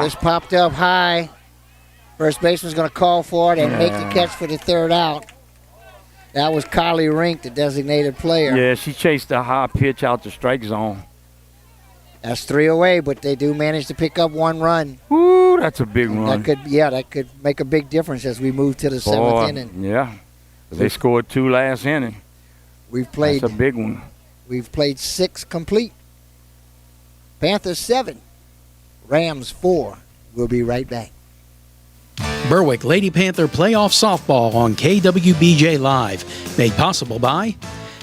This popped up high. First baseman's going to call for it and make the catch for the third out. That was Carly Rink, the designated player. Yeah, she chased a high pitch out the strike zone. That's 3 away, but they do manage to pick up 1 run. Woo, that's a big run. That could make a big difference as we move to the 7th inning. Yeah. They scored 2 last inning. That's a big one. We've played 6 complete. Panthers 7, Rams 4. We'll be right back. Berwick Lady Panther Playoff Softball on KWBJ Live. Made possible by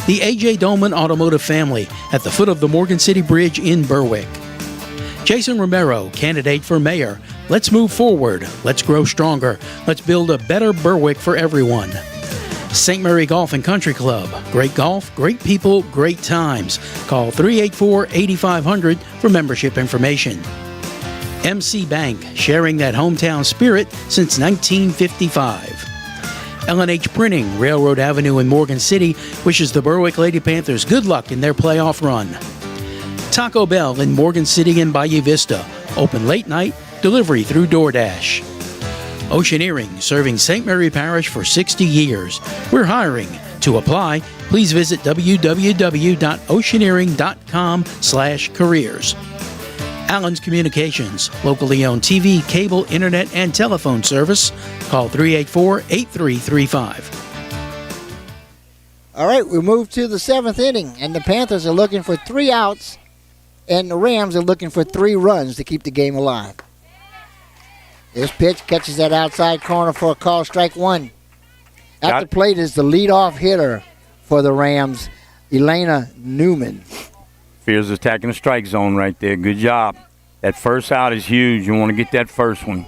the A.J. Dolman Automotive family at the foot of the Morgan City Bridge in Berwick. Jason Romero, candidate for mayor. Let's move forward. Let's grow stronger. Let's build a better Berwick for everyone. St. Mary Golf and Country Club. Great golf, great people, great times. Call 384-8500 for membership information. MC Bank, sharing that hometown spirit since 1955. L&H Printing, Railroad Avenue in Morgan City, wishes the Berwick Lady Panthers good luck in their playoff run. Taco Bell in Morgan City and Bayou Vista, open late night, delivery through DoorDash. Oceaneering, serving St. Mary Parish for 60 years. We're hiring. To apply, please visit www.oceaneering.com/careers. Allen's Communications, locally owned TV, cable, internet, and telephone service. Call 384-8335. All right, we move to the 7th inning, and the Panthers are looking for 3 outs, and the Rams are looking for 3 runs to keep the game alive. This pitch catches that outside corner for a call, strike 1. At the plate is the leadoff hitter for the Rams, Elena Newman. Fears attacking the strike zone right there. Good job. That first out is huge. You want to get that first one.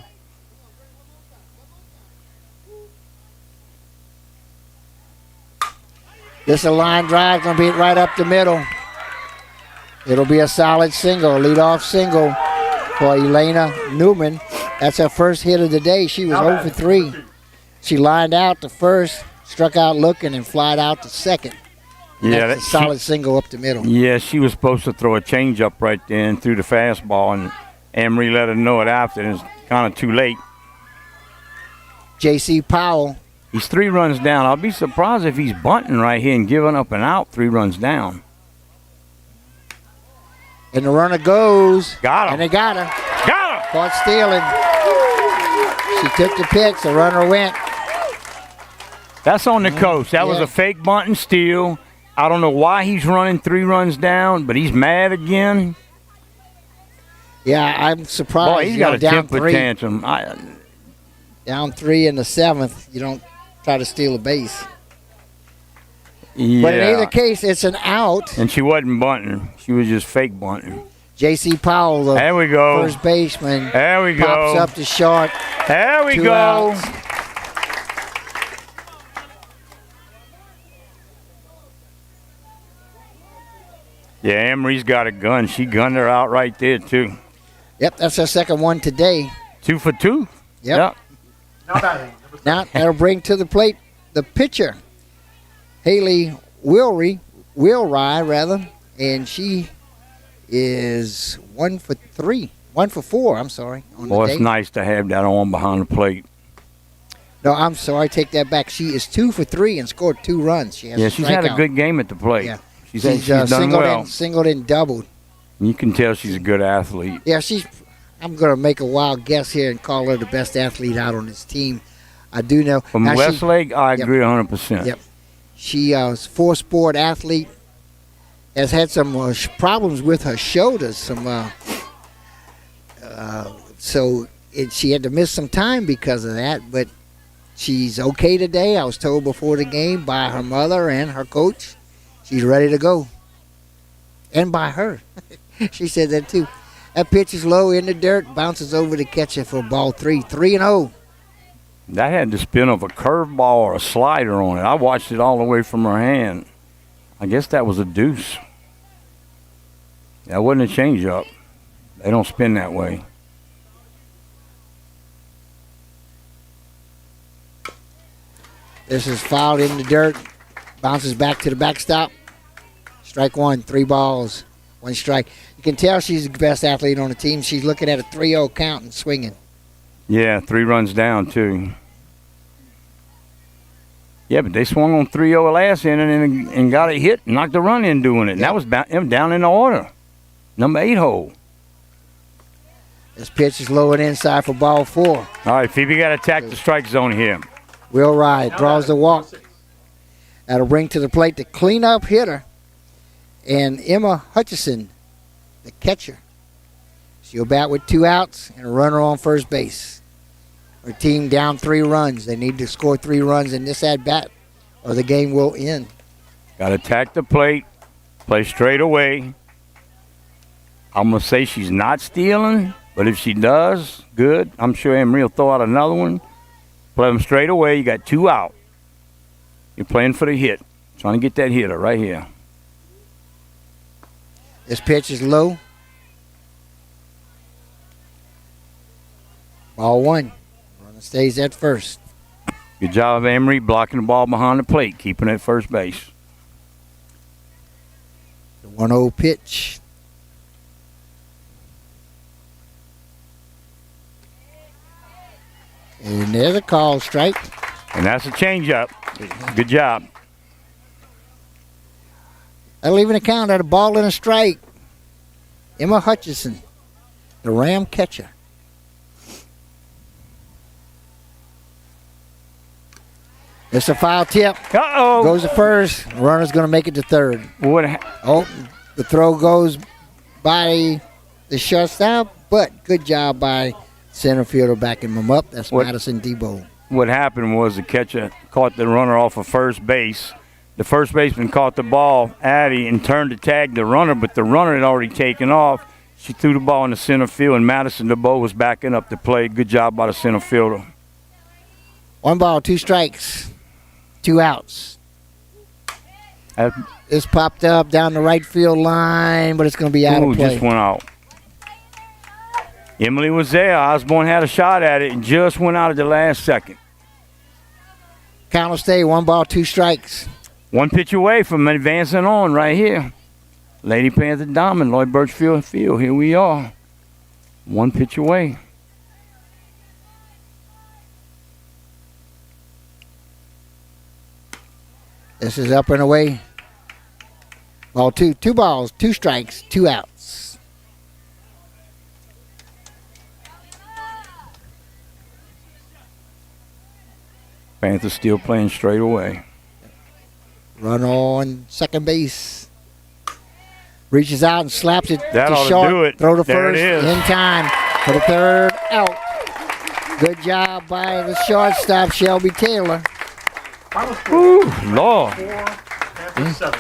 This is a line drive, going to be right up the middle. It'll be a solid single, leadoff single for Elena Newman. That's her first hit of the day. She was 0 for 3. She lined out the first, struck out looking, and flied out the second. Yeah, that's a solid single up the middle. Yeah, she was supposed to throw a changeup right there and threw the fastball, and Emery let her know it after, and it's kind of too late. J.C. Powell. He's 3 runs down. I'll be surprised if he's bunting right here and giving up an out 3 runs down. And the runner goes. Got him. And they got her. Got her. Caught stealing. She took the pitch. The runner went. That's on the coach. That was a fake bunt and steal. I don't know why he's running 3 runs down, but he's mad again. Yeah, I'm surprised. Boy, he's got a down temper 3. tantrum. Down 3 in the 7th. You don't try to steal a base. Yeah. But in either case, it's an out. And she wasn't bunting. She was just fake bunting. J.C. Powell, the there we go. first baseman, there we pops go. up to short. There we 2 go. outs. Yeah, Emery's got a gun. She gunned her out right there, too. Yep, that's her second one today. 2 for 2. Yep. Now that'll bring to the plate the pitcher, Haley Wheelry, and she is 1 for 4, I'm sorry. Boy, it's nice to have that on behind the plate. No, I'm sorry, take that back. She is 2 for 3 and scored 2 runs. She's had a good game at the plate. Yeah. She's done well. Singled and doubled. You can tell she's a good athlete. Yeah, I'm going to make a wild guess here and call her the best athlete out on this team. I do know. From Westlake, I agree 100%. Yep. She is a 4-sport athlete. Has had some problems with her shoulders. She had to miss some time because of that. But she's okay today. I was told before the game by her mother and her coach. She's ready to go. And by her. She said that too. That pitch is low in the dirt, bounces over the catcher for ball 3. 3-0. That had the spin of a curveball or a slider on it. I watched it all the way from her hand. I guess that was a deuce. That wasn't a changeup. They don't spin that way. This is fouled in the dirt. Bounces back to the backstop. Strike 1, 3 balls, 1 strike. You can tell she's the best athlete on the team. She's looking at a 3-0 count and swinging. Yeah, 3 runs down, too. Yeah, but they swung on 3-0 last inning and got it hit, knocked the run in doing it. And that was down in the order. Number 8 hole. This pitch is low and inside for ball 4. All right, Phoebe got to attack the strike zone here. Will Ride draws the walk. That'll bring to the plate the cleanup hitter and Emma Hutchison, the catcher. She'll bat with 2 outs and a runner on first base. Her team down 3 runs. They need to score 3 runs in this at-bat or the game will end. Got to attack the plate. Play straight away. I'm going to say she's not stealing, but if she does, good. I'm sure Emery will throw out another one. Play them straight away. You got 2 out. You're playing for the hit. Trying to get that hitter right here. This pitch is low. Ball 1. Runner stays at first. Good job of Emery blocking the ball behind the plate, keeping it at first base. The 1-0 pitch. And there's a call strike. And that's a changeup. Good job. That'll even account at a ball and a strike. Emma Hutchison, the Ram catcher. It's a foul tip. Uh-oh. Goes to first. Runner's going to make it to third. What? Oh, the throw goes by the shortstop, but good job by center fielder backing him up. That's Madison Debo. What happened was the catcher caught the runner off of first base. The first baseman caught the ball, Addie, and turned to tag the runner, but the runner had already taken off. She threw the ball in the center field, and Madison DeBow was backing up the play. Good job by the center fielder. 1 ball, 2 strikes, 2 outs. It's popped up down the right field line, but it's going to be out of play. Just went out. Emily was there. Osborne had a shot at it and just went out at the last second. Count will stay 1 ball, 2 strikes. 1 pitch away from advancing on right here. Lady Panther Diamond, Lloyd Birchfield Field. Here we are. 1 pitch away. This is up and away. Ball 2. 2 balls, 2 strikes, 2 outs. Panthers still playing straight away. Run on second base. Reaches out and slaps it That to ought to short. do it. Throw to There it first is. in time for the third out. Good job by the shortstop, Shelby Taylor. Final score, Ooh, Lord. 4, Panthers 7.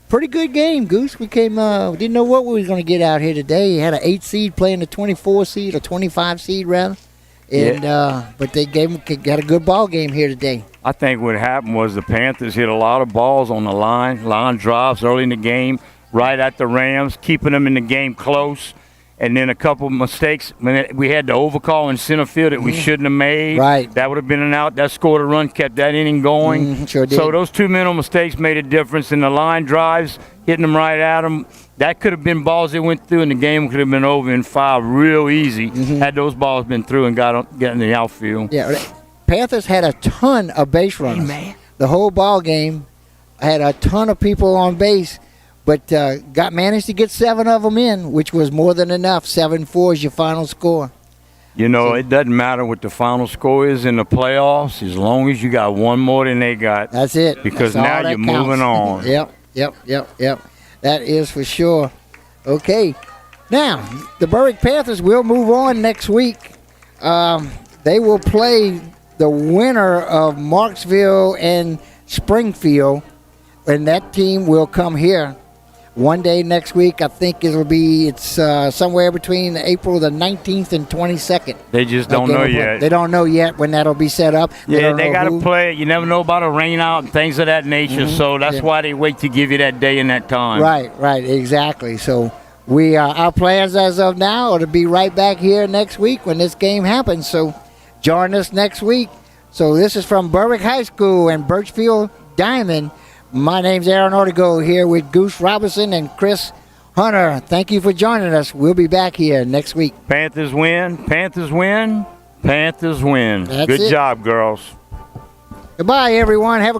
Pretty good game, Goose. We came, didn't know what we was going to get out here today. You had an 8 seed playing a 24 seed, or 25 seed rather. And but they got a good ball game here today. I think what happened was the Panthers hit a lot of balls on the line drives early in the game, right at the Rams, keeping them in the game close. And then a couple of mistakes. We had the overcall in center field that we shouldn't have made. Right. That would have been an out. That scored a run, kept that inning going. Sure did. So those 2 mental mistakes made a difference. And the line drives, hitting them right at them, that could have been balls that went through, and the game could have been over in 5 real easy had those balls been through and got in the outfield. Yeah, Panthers had a ton of base runners. man. The whole ball game had a ton of people on base, but managed to get 7 of them in, which was more than enough. 7-4 is your final score. You know, it doesn't matter what the final score is in the playoffs as long as you got 1 more than they got. That's it. Because That's now all that you're counts. moving on. Yep. That is for sure. Okay. Now, the Berwick Panthers will move on next week. They will play the winner of Marksville and Springfield, and that team will come here one day next week. I think it's somewhere between April the 19th and 22nd. They just don't know yet. They don't know yet when that'll be set up. Yeah, they got to who. play it. You never know about a rain out and things of that nature, so that's why they wait to give you that day and that time. Right, exactly. So our plans as of now are to be right back here next week when this game happens. So join us next week. So this is from Berwick High School and Birchfield Diamond. My name's Aaron Ortego here with Goose Robinson and Chris Hunter. Thank you for joining us. We'll be back here next week. Panthers win. Panthers win. Panthers win. That's Good it. job, girls. Goodbye, everyone. Have a great